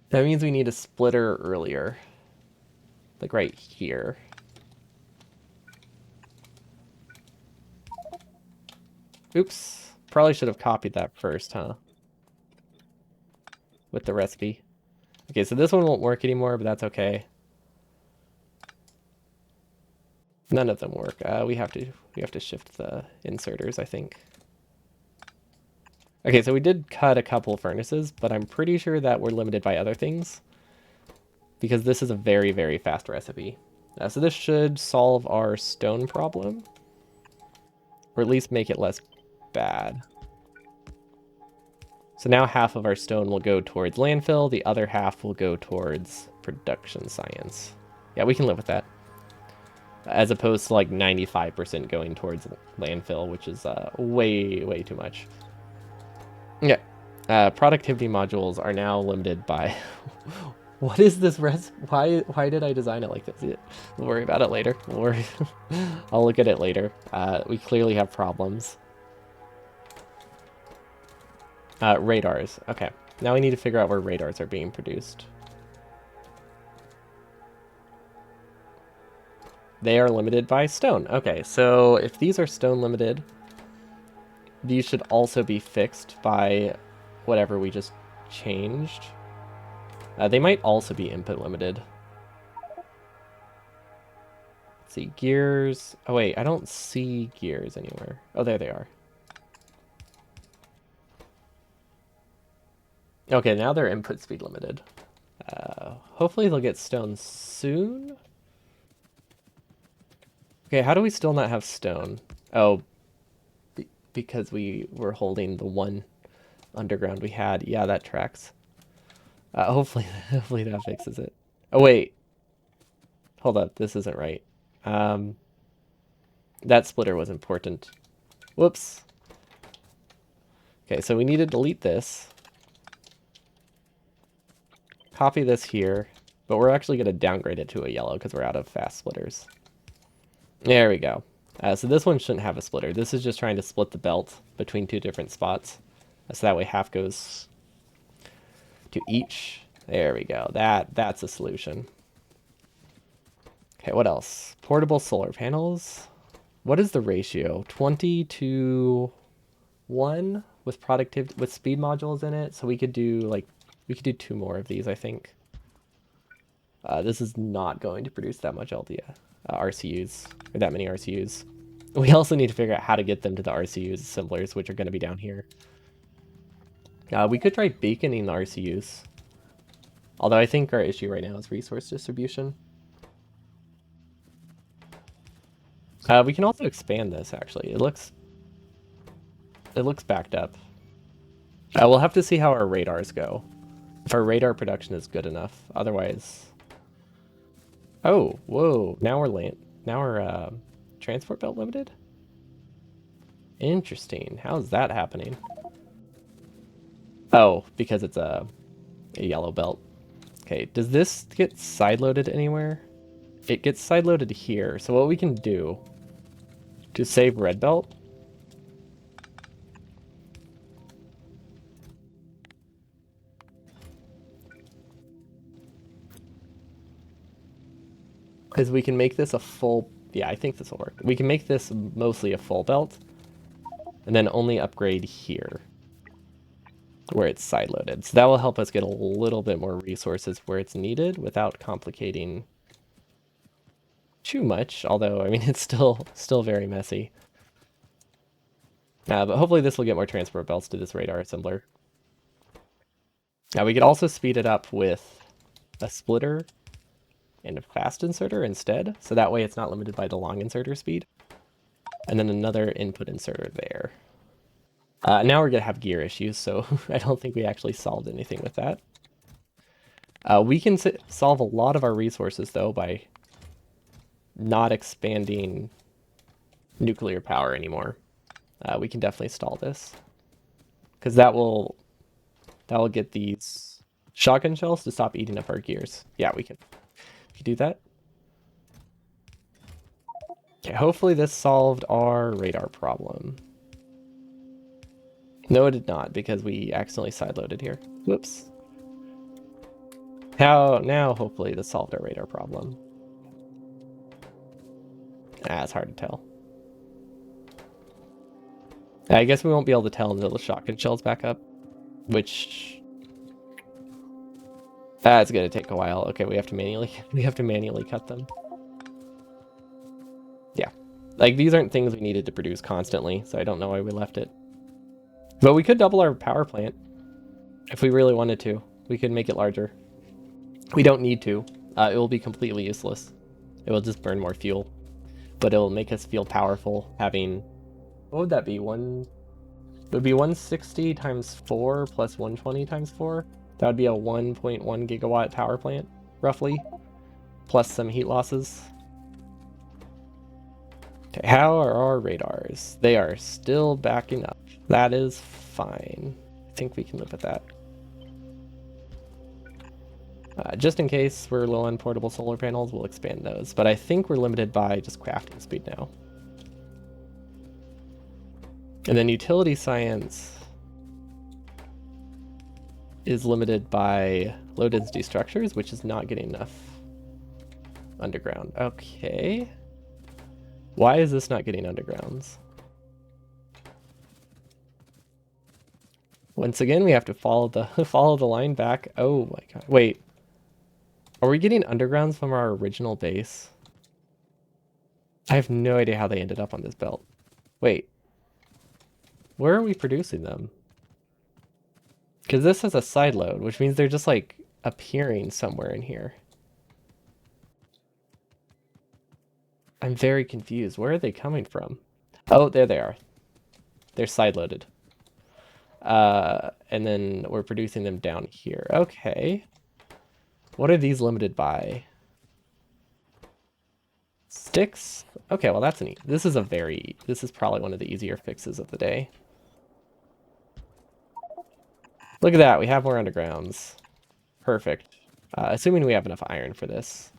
That means we need a splitter earlier. Like right here. Oops. Probably should have copied that first, huh? With the recipe. Okay, so this one won't work anymore, but that's okay. None of them work. We have to shift the inserters, I think. Okay, so we did cut a couple furnaces, but I'm pretty sure that we're limited by other things because this is a very, very fast recipe. So this should solve our stone problem, or at least make it less bad. So now half of our stone will go towards landfill, the other half will go towards production science. Yeah, we can live with that. As opposed to like 95% going towards landfill, which is way, way too much. Yeah. Productivity modules are now limited by... What is this Why did I design it like this? We'll worry about it later. I'll look at it later. We clearly have problems. Radars. Okay. Now we need to figure out where radars are being produced. They are limited by stone. Okay, so if these are stone limited, these should also be fixed by whatever we just changed. They might also be input limited. Let's see, gears. Oh wait, I don't see gears anywhere. Oh, there they are. Okay, now they're input speed limited. Hopefully they'll get stone soon. Okay, how do we still not have stone? Oh, because we were holding the one underground we had. Yeah, that tracks. Hopefully that fixes it. Oh, wait. Hold up, this isn't right. That splitter was important. Whoops. Okay, so we need to delete this. Copy this here, but we're actually going to downgrade it to a yellow because we're out of fast splitters. There we go. So this one shouldn't have a splitter. This is just trying to split the belt between two different spots. So that way half goes to each. There we go. That's a solution. Okay, what else? Portable solar panels. What is the ratio? 20 to 1 with speed modules in it. So we could do two more of these, I think. This is not going to produce that much RCUs, or that many RCUs. We also need to figure out how to get them to the RCUs assemblers, which are going to be down here. We could try beaconing the RCUs. Although I think our issue right now is resource distribution. We can also expand this, actually. It looks backed up. We'll have to see how our radars go. If our radar production is good enough. Otherwise... Oh, whoa. Now we're transport belt limited? Interesting. How's that happening? Oh, because it's a yellow belt. Okay, does this get sideloaded anywhere? It gets sideloaded here. So what we can do to save red belt is we can make this a full... Yeah, I think this will work. We can make this mostly a full belt and then only upgrade here. where it's side-loaded. So that will help us get a little bit more resources where it's needed without complicating too much, although, I mean, it's still very messy. But hopefully this will get more transport belts to this radar assembler. Now we could also speed it up with a splitter and a fast inserter instead, so that way it's not limited by the long inserter speed. And then another input inserter there. Now we're going to have gear issues, so I don't think we actually solved anything with that. We can solve a lot of our resources, though, by not expanding nuclear power anymore. We can definitely stall this, because that will get these shotgun shells to stop eating up our gears. Yeah, we can do that. Okay, hopefully this solved our radar problem. No, it did not, because we accidentally sideloaded here. Whoops. Now hopefully this solved our radar problem. It's hard to tell. I guess we won't be able to tell until the shotgun shell's back up, which it's gonna take a while. Okay, we have to manually cut them. Yeah, like these aren't things we needed to produce constantly, so I don't know why we left it. But we could double our power plant if we really wanted to. We could make it larger. We don't need to. It will be completely useless. It will just burn more fuel, but it will make us feel powerful having, what would that be? It would be 160 times 4 plus 120 times 4. That would be a 1.1 gigawatt power plant, roughly, plus some heat losses. Okay, how are our radars? They are still backing up. That is fine. I think we can live with that. Just in case we're low on portable solar panels, we'll expand those. But I think we're limited by just crafting speed now. And then utility science is limited by low density structures, which is not getting enough underground. Okay. Why is this not getting undergrounds? Once again, we have to follow the line back. Oh my god. Wait. Are we getting undergrounds from our original base? I have no idea how they ended up on this belt. Wait. Where are we producing them? Because this is a side load, which means they're just like appearing somewhere in here. I'm very confused. Where are they coming from? Oh, there they are. They're side loaded. And then we're producing them down here. Okay. What are these limited by? Sticks? Okay, well that's neat. This is probably one of the easier fixes of the day. Look at that, we have more undergrounds. Perfect. Assuming we have enough iron for this.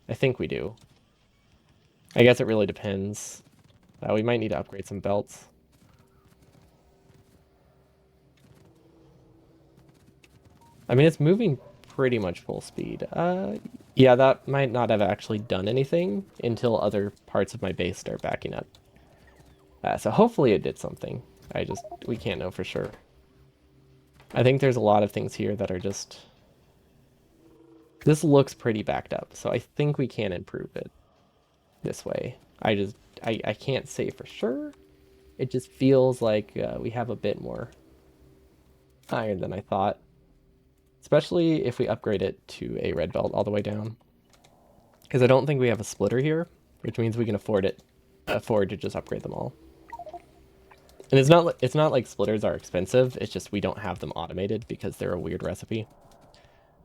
I think we do. I guess it really depends. We might need to upgrade some belts. I mean, it's moving pretty much full speed. Yeah, that might not have actually done anything until other parts of my base start backing up. So hopefully it did something. We can't know for sure. I think there's a lot of things here that are just... This looks pretty backed up, so I think we can improve it this way. I can't say for sure. It just feels like we have a bit more iron than I thought. Especially if we upgrade it to a red belt all the way down. Because I don't think we have a splitter here, which means we can afford to just upgrade them all. And it's not like splitters are expensive, it's just we don't have them automated because they're a weird recipe.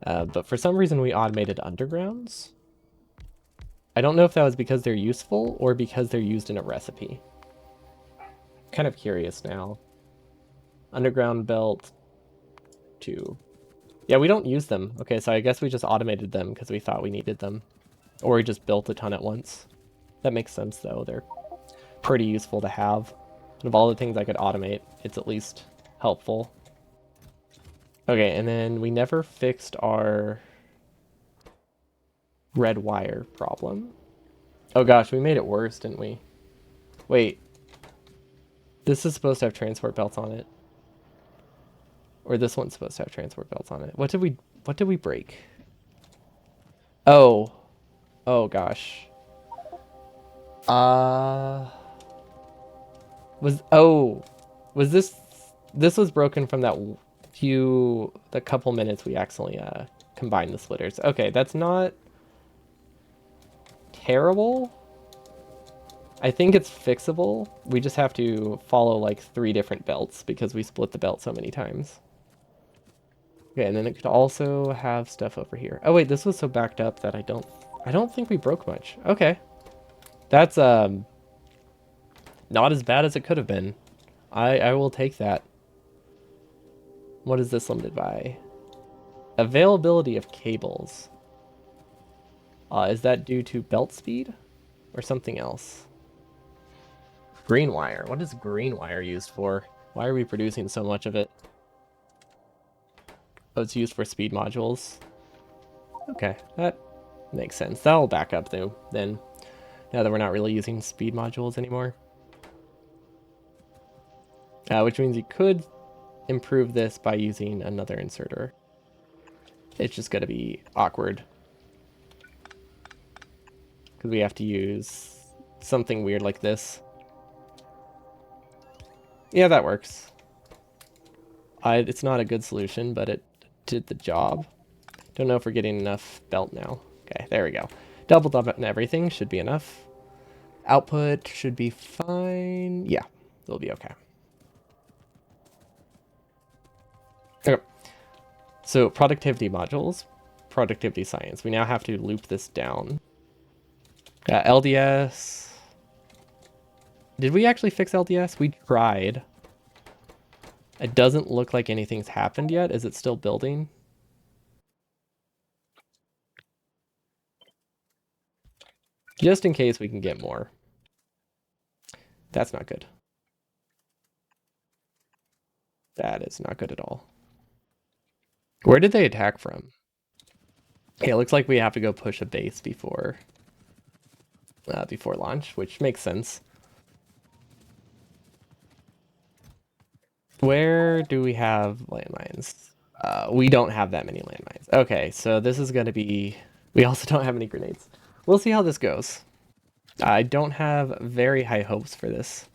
But for some reason we automated undergrounds. I don't know if that was because they're useful or because they're used in a recipe. Kind of curious now. Underground belt 2. Yeah, we don't use them. Okay, so I guess we just automated them because we thought we needed them. Or we just built a ton at once. That makes sense, though. They're pretty useful to have. And of all the things I could automate, it's at least helpful. Okay, and then we never fixed our red wire problem. Oh gosh, we made it worse, didn't we? Wait. This is supposed to have transport belts on it. Or this one's supposed to have transport belts on it. What did we break? Oh. Oh gosh. Was this was broken from that the couple minutes we accidentally combined the splitters. Okay, that's not terrible. I think it's fixable. We just have to follow like 3 different belts because we split the belt so many times. Okay, and then it could also have stuff over here. Oh wait, this was so backed up that I don't think we broke much. Okay. That's not as bad as it could have been. I will take that. What is this limited by? Availability of cables. Is that due to belt speed or something else? Green wire. What is green wire used for? Why are we producing so much of it? Oh, it's used for speed modules. Okay, that makes sense. That'll back up though, then, now that we're not really using speed modules anymore. Which means you could improve this by using another inserter. It's just going to be awkward. Because we have to use something weird like this. Yeah, that works. It's not a good solution, but it did the job. Don't know if we're getting enough belt now. Okay, there we go. Doubled up and everything should be enough. Output should be fine. Yeah, it'll be okay. Okay. So productivity modules, productivity science. We now have to loop this down. LDS. Did we actually fix LDS? We tried. It doesn't look like anything's happened yet. Is it still building? Just in case we can get more. That's not good. That is not good at all. Where did they attack from? Okay, it looks like we have to go push a base before launch, which makes sense. Where do we have landmines? We don't have that many landmines. Okay, so this is going to be... We also don't have any grenades. We'll see how this goes. I don't have very high hopes for this,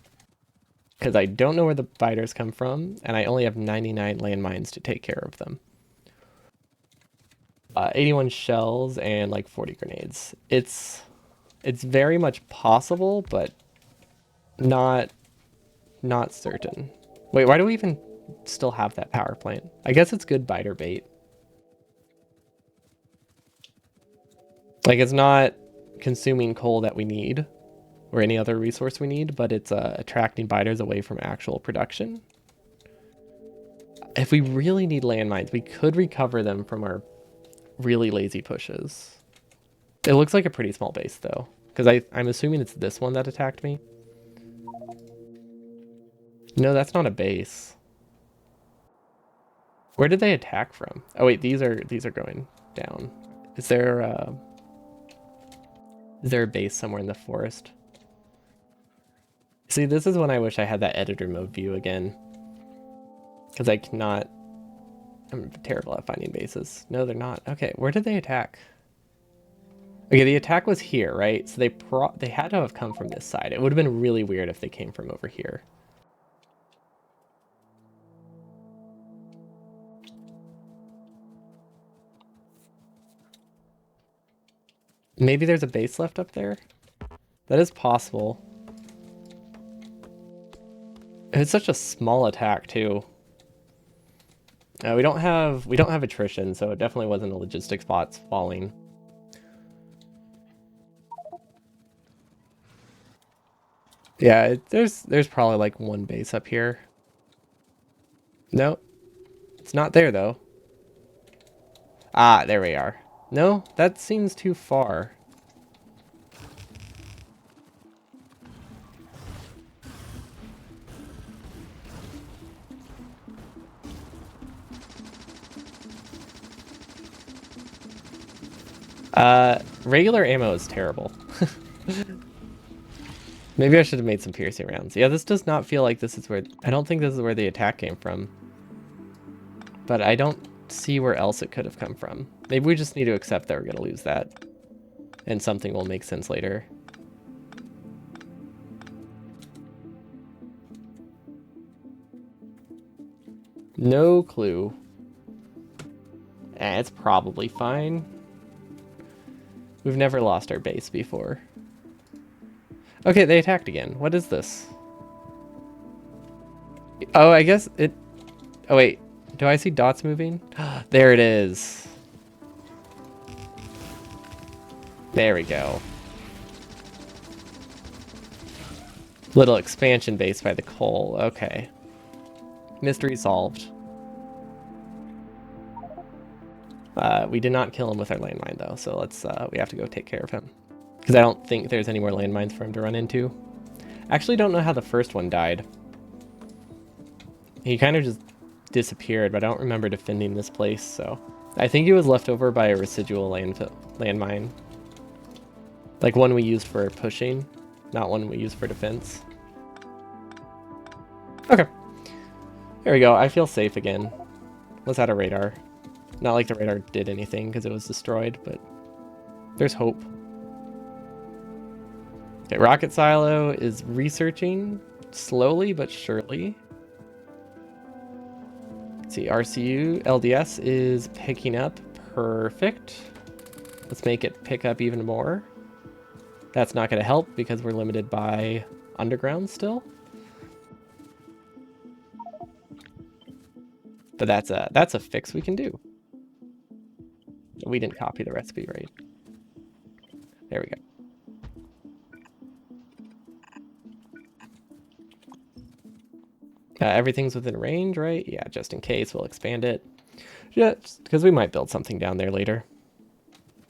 because I don't know where the biters come from, and I only have 99 landmines to take care of them. 81 shells and like 40 grenades. It's very much possible, but not certain. Wait, why do we even still have that power plant? I guess it's good biter bait. Like, it's not consuming coal that we need or any other resource we need, but it's attracting biters away from actual production. If we really need landmines, we could recover them from our really lazy pushes. It looks like a pretty small base though, because I'm assuming it's this one that attacked me. No, that's not a base. Where did they attack from? Oh wait, these are going down. Is there a base somewhere in the forest? See, this is when I wish I had that editor mode view again, because I'm terrible at finding bases. No, they're not. Okay, where did they attack? Okay, the attack was here, right? So they had to have come from this side. It would have been really weird if they came from over here. Maybe there's a base left up there? That is possible. It's such a small attack too. We don't have attrition, so it definitely wasn't a logistics bots falling. Yeah, there's probably like one base up here. No, it's not there though. Ah, there we are. No, that seems too far. Regular ammo is terrible. Maybe I should have made some piercing rounds. Yeah, this does not feel like this is where... I don't think this is where the attack came from. But I don't see where else it could have come from. Maybe we just need to accept that we're going to lose that. And something will make sense later. No clue. It's probably fine. We've never lost our base before. Okay, they attacked again. What is this? Oh, I guess it... Oh, wait. Do I see dots moving? There it is. There we go. Little expansion base by the coal. Okay. Mystery solved. We did not kill him with our landmine, though, so we have to go take care of him. Because I don't think there's any more landmines for him to run into. Actually, don't know how the first one died. He kind of just disappeared, but I don't remember defending this place, so... I think he was left over by a residual landmine. Like one we used for pushing, not one we used for defense. Okay. There we go. I feel safe again. Let's add a radar. Not like the radar did anything because it was destroyed, but there's hope. Okay, rocket silo is researching slowly but surely. Let's see, RCU, LDS is picking up. Perfect. Let's make it pick up even more. That's not going to help because we're limited by underground still. But that's a fix we can do. We didn't copy the recipe right. There we go. Everything's within range, right? Yeah, just in case, we'll expand it. Just because we might build something down there later.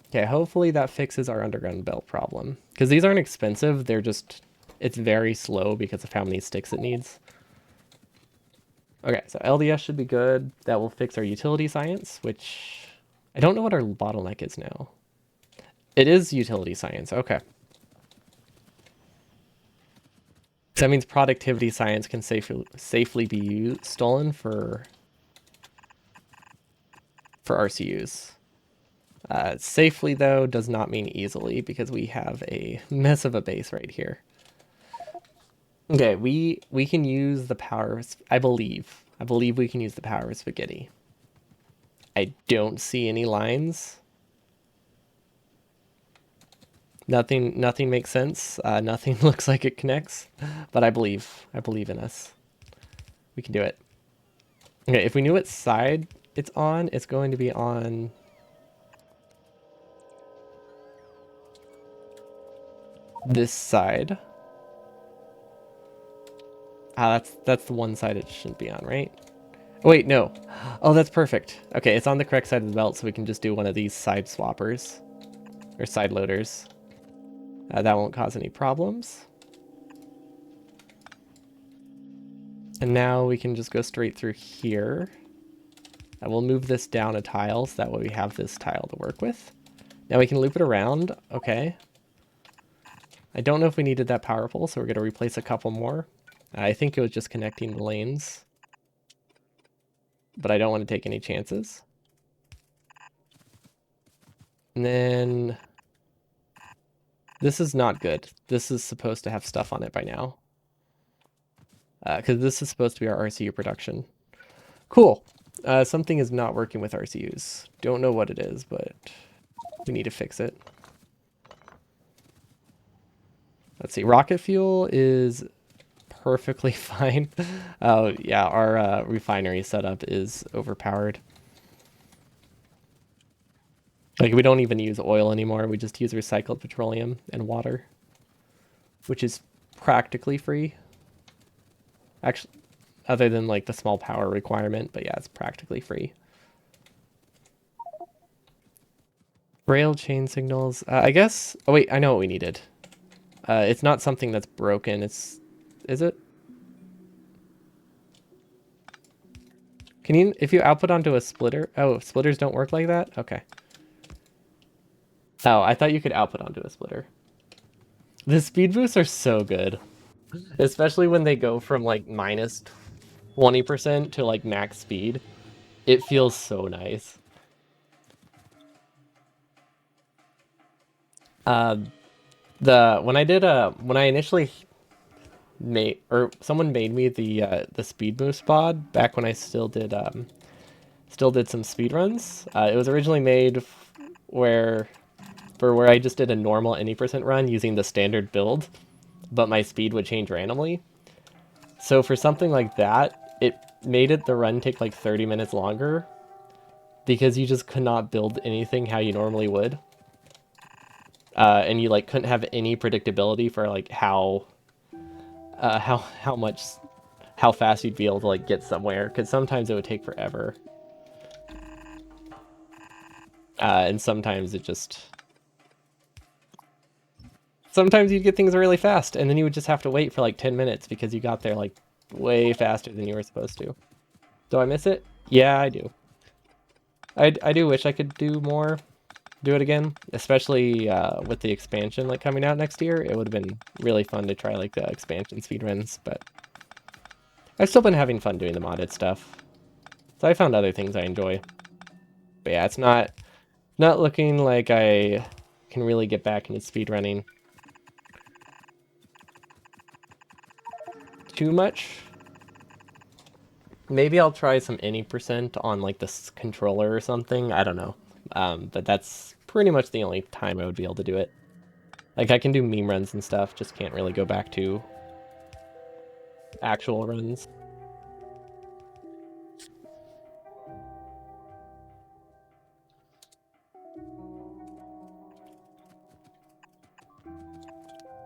Okay, hopefully that fixes our underground belt problem. Because these aren't expensive, they're just... It's very slow because of how many sticks it needs. Okay, so LDS should be good. That will fix our utility science, which... I don't know what our bottleneck is now. It is utility science, okay. So that means productivity science can safely be stolen for RCUs. Safely, though, does not mean easily, because we have a mess of a base right here. Okay, we can use the power of... I believe we can use the power of spaghetti. I don't see any lines. Nothing makes sense. Nothing looks like it connects, but I believe in us. We can do it. Okay, if we knew what side it's on, it's going to be on... this side. That's the one side it shouldn't be on, right? Oh, wait, no. Oh, that's perfect. Okay, it's on the correct side of the belt, so we can just do one of these side swappers. Or side loaders. That won't cause any problems. And now we can just go straight through here. I will move this down a tile, so that way we have this tile to work with. Now we can loop it around. Okay. I don't know if we needed that power pole, so we're going to replace a couple more. I think it was just connecting the lanes. But I don't want to take any chances. And then... this is not good. This is supposed to have stuff on it by now. Because this is supposed to be our RCU production. Cool. Something is not working with RCUs. Don't know what it is, but we need to fix it. Let's see. Rocket fuel is perfectly fine. Oh, yeah. Our refinery setup is overpowered. Like, we don't even use oil anymore. We just use recycled petroleum and water, which is practically free. Actually, other than, like, the small power requirement. But, yeah, it's practically free. Rail chain signals. I guess... oh, wait. I know what we needed. It's not something that's broken. It's... is it? Can you... if you output onto a splitter... oh, splitters don't work like that? Okay. Oh, I thought you could output onto a splitter. The speed boosts are so good. Especially when they go from like minus 20% to like max speed. It feels so nice. Uh, the when I initially made, or someone made me the speed moose bod back when I still did some speed runs. It was originally made where where I just did a normal any percent run using the standard build, but my speed would change randomly. So for something like that, it made it the run take like 30 minutes longer because you just could not build anything how you normally would. And you like couldn't have any predictability for like how much how fast you'd be able to like get somewhere, because sometimes it would take forever, and sometimes it just sometimes you'd get things really fast, and then you would just have to wait for like 10 minutes because you got there like way faster than you were supposed to. Do I miss it? Yeah, I do. I do wish I could do more, do it again, especially with the expansion like coming out next year. It would have been really fun to try like the expansion speedruns, but I've still been having fun doing the modded stuff. So I found other things I enjoy. But yeah, it's not looking like I can really get back into speedrunning too much. Maybe I'll try some any percent on like this controller or something. I don't know. But that's pretty much the only time I would be able to do it. Like I can do meme runs and stuff, just can't really go back to actual runs.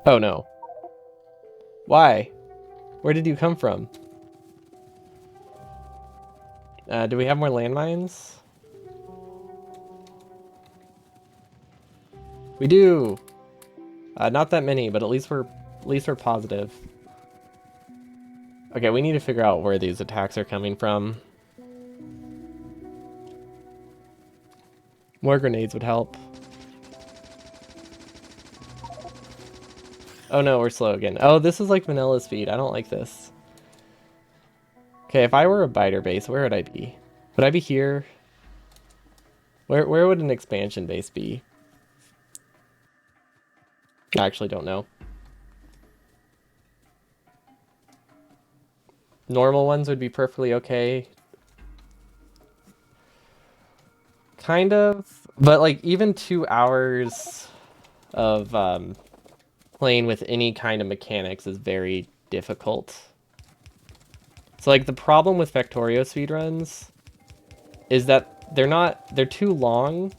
Oh no. Why? Where did you come from? Do we have more landmines? We do. Not that many, but at least we're positive. Okay, we need to figure out where these attacks are coming from. More grenades would help. Oh no, we're slow again. Oh, this is like vanilla speed. I don't like this. Okay, if I were a biter base, where would I be? Would I be here? Where would an expansion base be? I actually don't know. Normal ones would be perfectly okay. Kind of. But like even 2 hours of playing with any kind of mechanics is very difficult. So like the problem with Factorio speedruns is that they're too long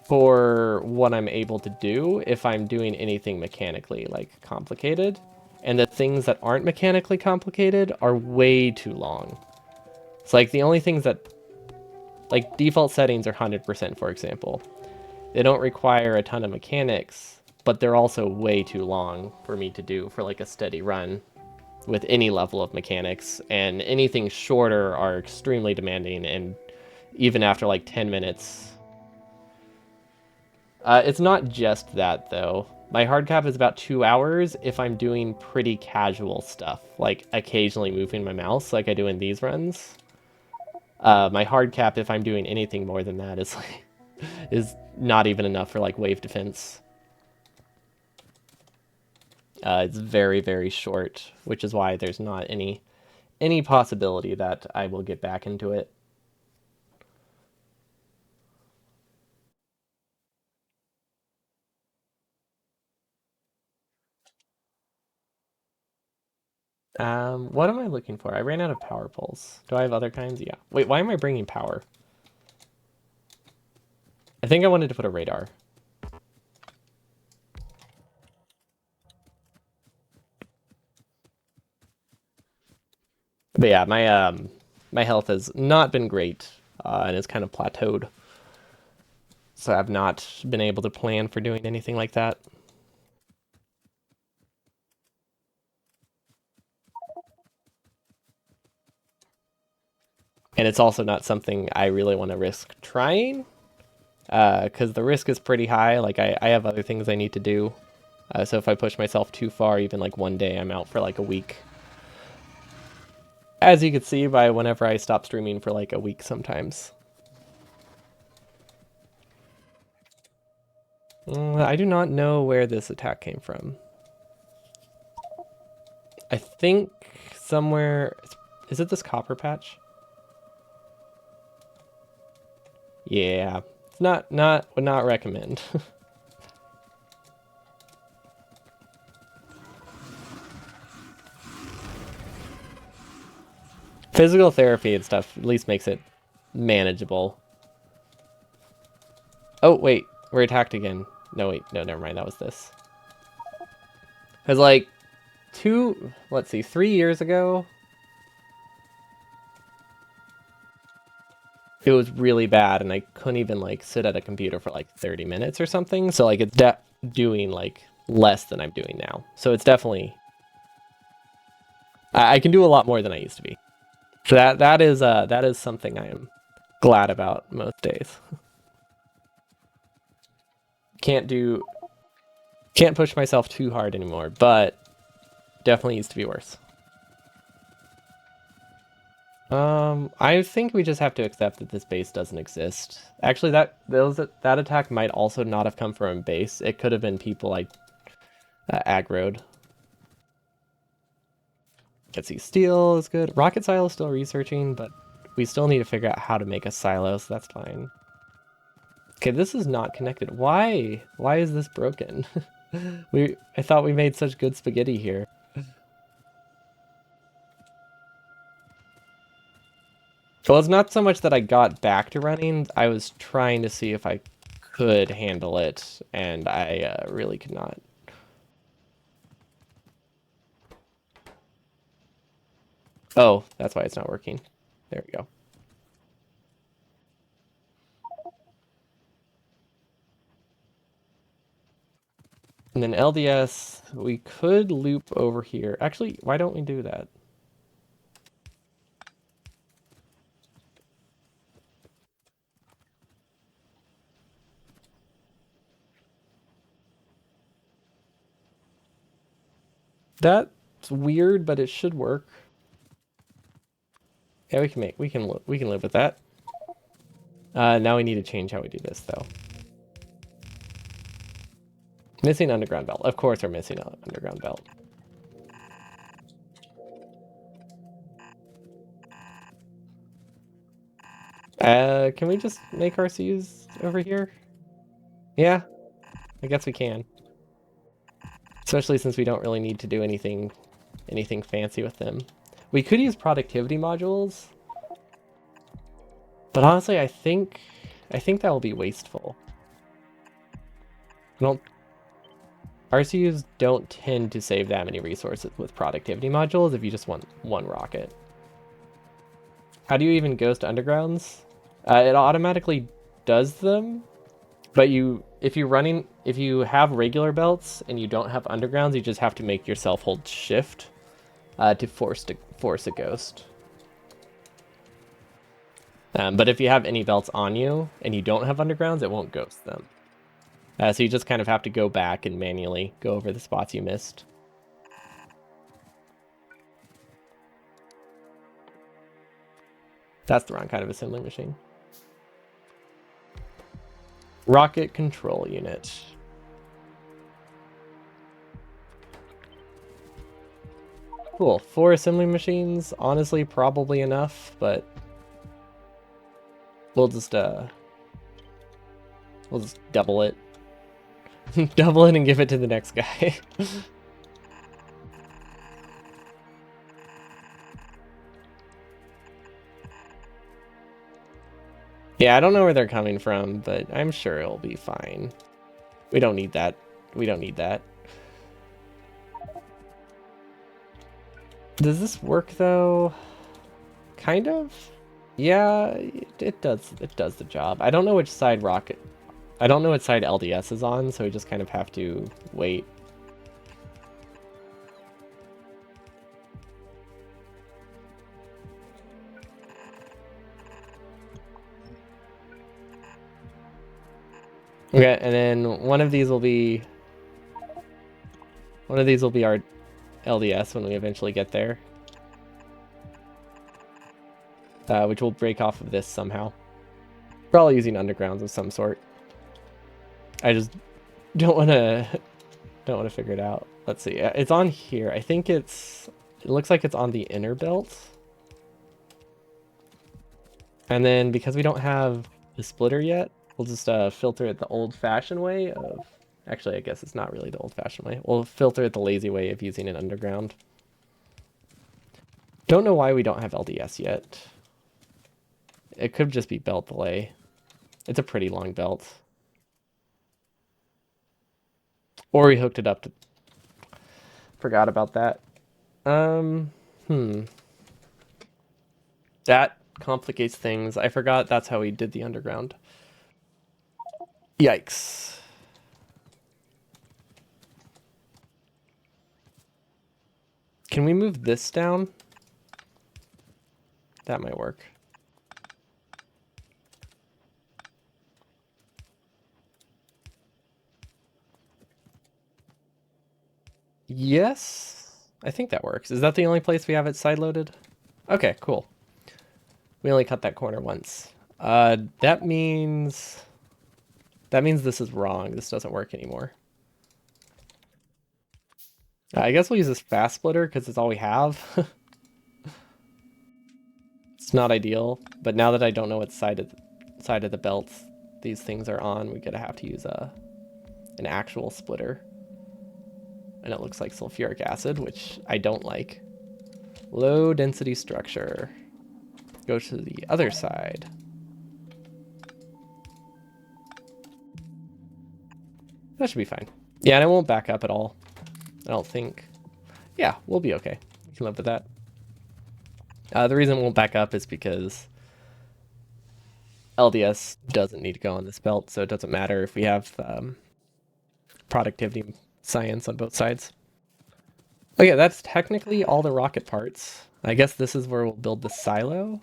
for what I'm able to do if I'm doing anything mechanically like complicated. And the things that aren't mechanically complicated are way too long. It's like the only things that like default settings are 100%, for example. They don't require a ton of mechanics, but they're also way too long for me to do for like a steady run with any level of mechanics, and anything shorter are extremely demanding, and even after like 10 minutes. It's not just that though. My hard cap is about 2 hours if I'm doing pretty casual stuff, like occasionally moving my mouse like I do in these runs. My hard cap, if I'm doing anything more than that, is like is not even enough for like wave defense. It's very, very short, which is why there's not any possibility that I will get back into it. What am I looking for? I ran out of power poles. Do I have other kinds? Yeah. Wait, why am I bringing power? I think I wanted to put a radar. But yeah, my health has not been great, and it's kind of plateaued. So I've not been able to plan for doing anything like that. And it's also not something I really want to risk trying, because the risk is pretty high. Like I have other things I need to do. So if I push myself too far, even like one day, I'm out for like a week. As you can see by whenever I stop streaming for like a week sometimes. I do not know where this attack came from. I think somewhere... Is it this copper patch? Yeah. Would not recommend. Physical therapy and stuff at least makes it manageable. Oh, wait. We're attacked again. No, wait. No, never mind. That was this. Because, like, 3 years ago, it was really bad, and I couldn't even, like, sit at a computer for, like, 30 minutes or something. So, like, it's doing, like, less than I'm doing now. So it's definitely... I can do a lot more than I used to be. So that is something I am glad about most days. Can't push myself too hard anymore, but definitely used to be worse. I think we just have to accept that this base doesn't exist. Actually, that attack might also not have come from a base. It could have been people like aggroed. Let's see, steel is good. Rocket silo is still researching, but we still need to figure out how to make a silo, so that's fine. Okay, this is not connected. Why? Why is this broken? I thought we made such good spaghetti here. Well, it's not so much that I got back to running. I was trying to see if I could handle it, and I really could not. Oh, that's why it's not working. There we go. And then LDS, we could loop over here. Actually, why don't we do that? That's weird, but it should work. Yeah, we can live with that. Now we need to change how we do this though. Missing underground belt. Of course we're missing an underground belt. Can we just make RCUs over here? Yeah, I guess we can. Especially since we don't really need to do anything fancy with them. We could use productivity modules. But honestly, I think that will be wasteful. RCUs don't tend to save that many resources with productivity modules if you just want one rocket. How do you even ghost undergrounds? It automatically does them, but if you have regular belts and you don't have undergrounds, you just have to make yourself hold shift to force a ghost. But if you have any belts on you and you don't have undergrounds, it won't ghost them. So you just kind of have to go back and manually go over the spots you missed. That's the wrong kind of assembly machine. Rocket control unit. Cool. 4 assembly machines, honestly, probably enough, but we'll just double it. Double it and give it to the next guy. Yeah, I don't know where they're coming from, but I'm sure it'll be fine. We don't need that. We don't need that. Does this work though? Kind of? Yeah, it does. It does the job. I don't know which side rocket. I don't know what side LDS is on, so we just kind of have to wait. Okay, and then one of these will be our LDS when we eventually get there. which will break off of this somehow. Probably using undergrounds of some sort. I just don't want to figure it out. Let's see. It's on here. I think it looks like it's on the inner belt. And then because we don't have the splitter yet, we'll just filter it the old-fashioned way of... Actually, I guess it's not really the old-fashioned way. We'll filter it the lazy way of using an underground. Don't know why we don't have LDS yet. It could just be belt delay. It's a pretty long belt. Or we hooked it up to... Forgot about that. That complicates things. I forgot that's how we did the underground. Yikes. Can we move this down? That might work. Yes, I think that works. Is that the only place we have it side-loaded? Okay, cool. We only cut that corner once. That means this is wrong. This doesn't work anymore. I guess we'll use this fast splitter because it's all we have. It's not ideal, but now that I don't know what side of the belt these things are on, we're gonna have to use an actual splitter. And it looks like sulfuric acid, which I don't like. Low density structure. Go to the other side. That should be fine. Yeah, and it won't back up at all. I don't think. Yeah, we'll be okay. We can live with that. The reason it won't back up is because LDS doesn't need to go on this belt, so it doesn't matter if we have productivity science on both sides. Okay, that's technically all the rocket parts. I guess this is where we'll build the silo.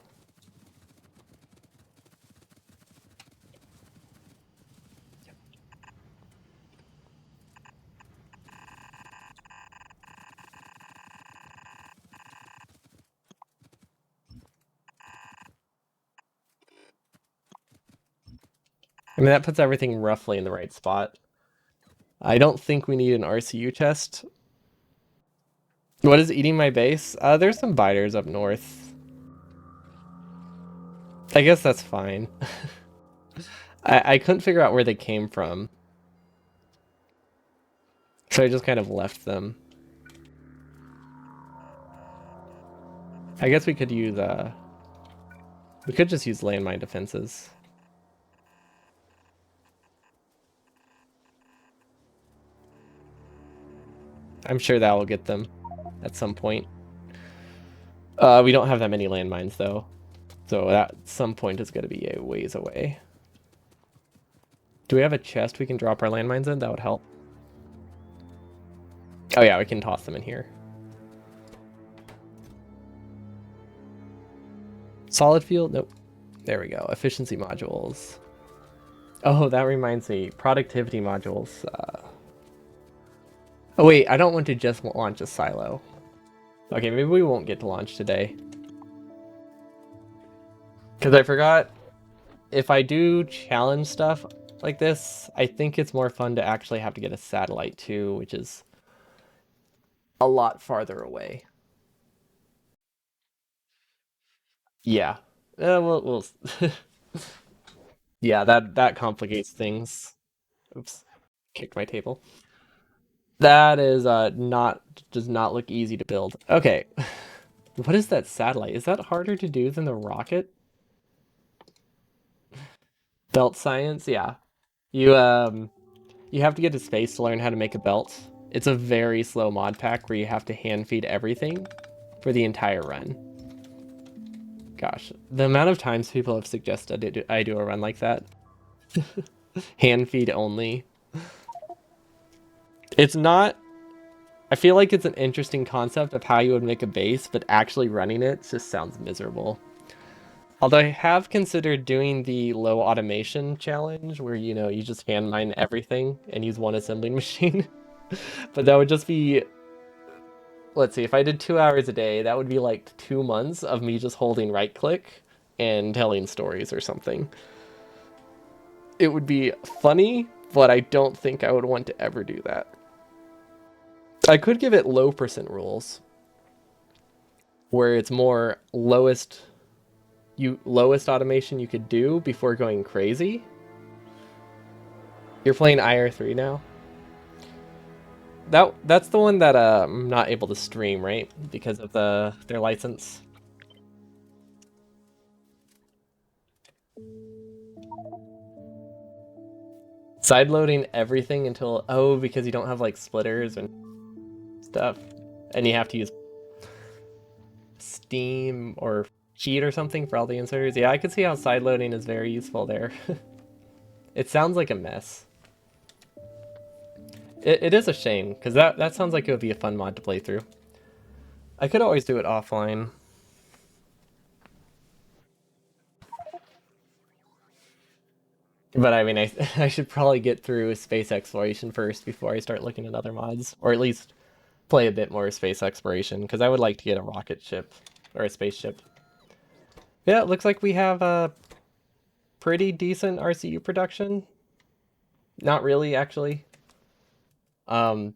I mean, that puts everything roughly in the right spot. I don't think we need an RCU chest. What is eating my base? There's some biters up north. I guess that's fine. I couldn't figure out where they came from. So I just kind of left them. I guess we could use, we could just use landmine defenses. I'm sure that will get them at some point. We don't have that many landmines, though. So that at some point is going to be a ways away. Do we have a chest we can drop our landmines in? That would help. Oh yeah, we can toss them in here. Solid field? Nope. There we go. Efficiency modules. Oh, that reminds me. Productivity modules. Oh wait, I don't want to just launch a silo. Okay, maybe we won't get to launch today. Because I forgot, if I do challenge stuff like this, I think it's more fun to actually have to get a satellite too, which is a lot farther away. Yeah. We'll yeah, that complicates things. Oops. Kicked my table. That is not does not look easy to build. Okay. What is that satellite? Is that harder to do than the rocket? Belt science? Yeah. You have to get to space to learn how to make a belt. It's a very slow mod pack where you have to hand feed everything for the entire run. Gosh, the amount of times people have suggested I do a run like that. Hand feed only. It's not... I feel like it's an interesting concept of how you would make a base, but actually running it just sounds miserable. Although I have considered doing the low automation challenge where, you just hand mine everything and use one assembling machine. But that would just be... Let's see, if I did 2 hours a day, that would be like 2 months of me just holding right click and telling stories or something. It would be funny, but I don't think I would want to ever do that. I could give it low percent rules, where it's more lowest automation you could do before going crazy. You're playing IR3 now? That's the one that I'm not able to stream, right? Because of their license. Sideloading everything until because you don't have like splitters and stuff, and you have to use Steam or Cheat or something for all the inserters. Yeah, I could see how sideloading is very useful there. It sounds like a mess. It is a shame, because that sounds like it would be a fun mod to play through. I could always do it offline. But I mean, I should probably get through space exploration first before I start looking at other mods. Or at least play a bit more space exploration, because I would like to get a rocket ship. Or a spaceship. Yeah, it looks like we have a pretty decent RCU production. Not really, actually. Um,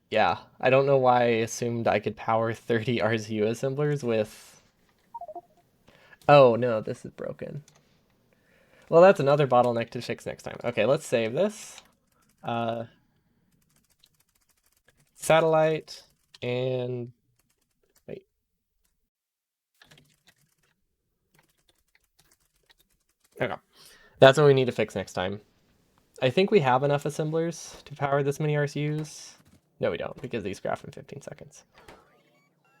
yeah, I don't know why I assumed I could power 30 RCU assemblers with... Oh, no, this is broken. Well, that's another bottleneck to fix next time. Okay, let's save this. Uh, Satellite, and... Wait. Okay. That's what we need to fix next time. I think we have enough assemblers to power this many RCUs. No, we don't, because these craft in 15 seconds.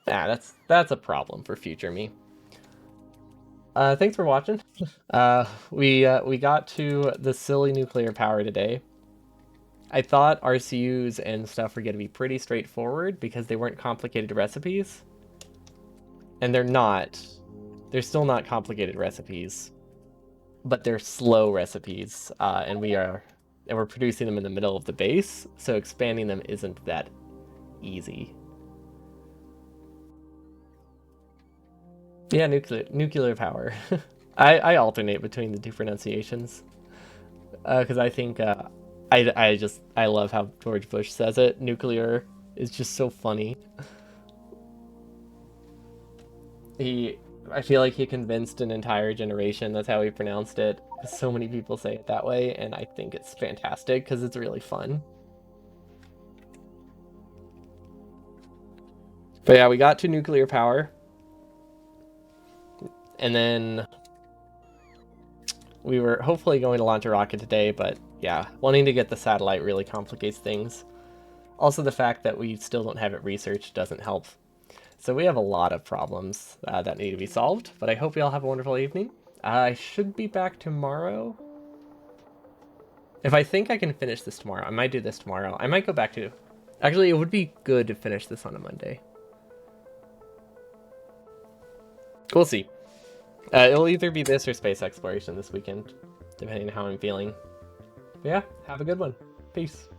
Ah, that's a problem for future me. Thanks for watching. We got to the silly nuclear power today. I thought RCUs and stuff were going to be pretty straightforward because they weren't complicated recipes. And they're not. They're still not complicated recipes. But they're slow recipes. And we're producing them in the middle of the base, so expanding them isn't that easy. Yeah, nuclear power. I alternate between the two pronunciations because I think I love how George Bush says it. Nuclear is just so funny. I feel like he convinced an entire generation that's how he pronounced it. So many people say it that way, and I think it's fantastic because it's really fun. But yeah, we got to nuclear power. And then we were hopefully going to launch a rocket today, but yeah, wanting to get the satellite really complicates things. Also, the fact that we still don't have it researched doesn't help. So we have a lot of problems that need to be solved, but I hope you all have a wonderful evening. I should be back tomorrow. If I think I can finish this tomorrow, I might do this tomorrow. I might go back to... Actually, it would be good to finish this on a Monday. We'll see. It'll either be this or space exploration this weekend, depending on how I'm feeling. But yeah, have a good one. Peace.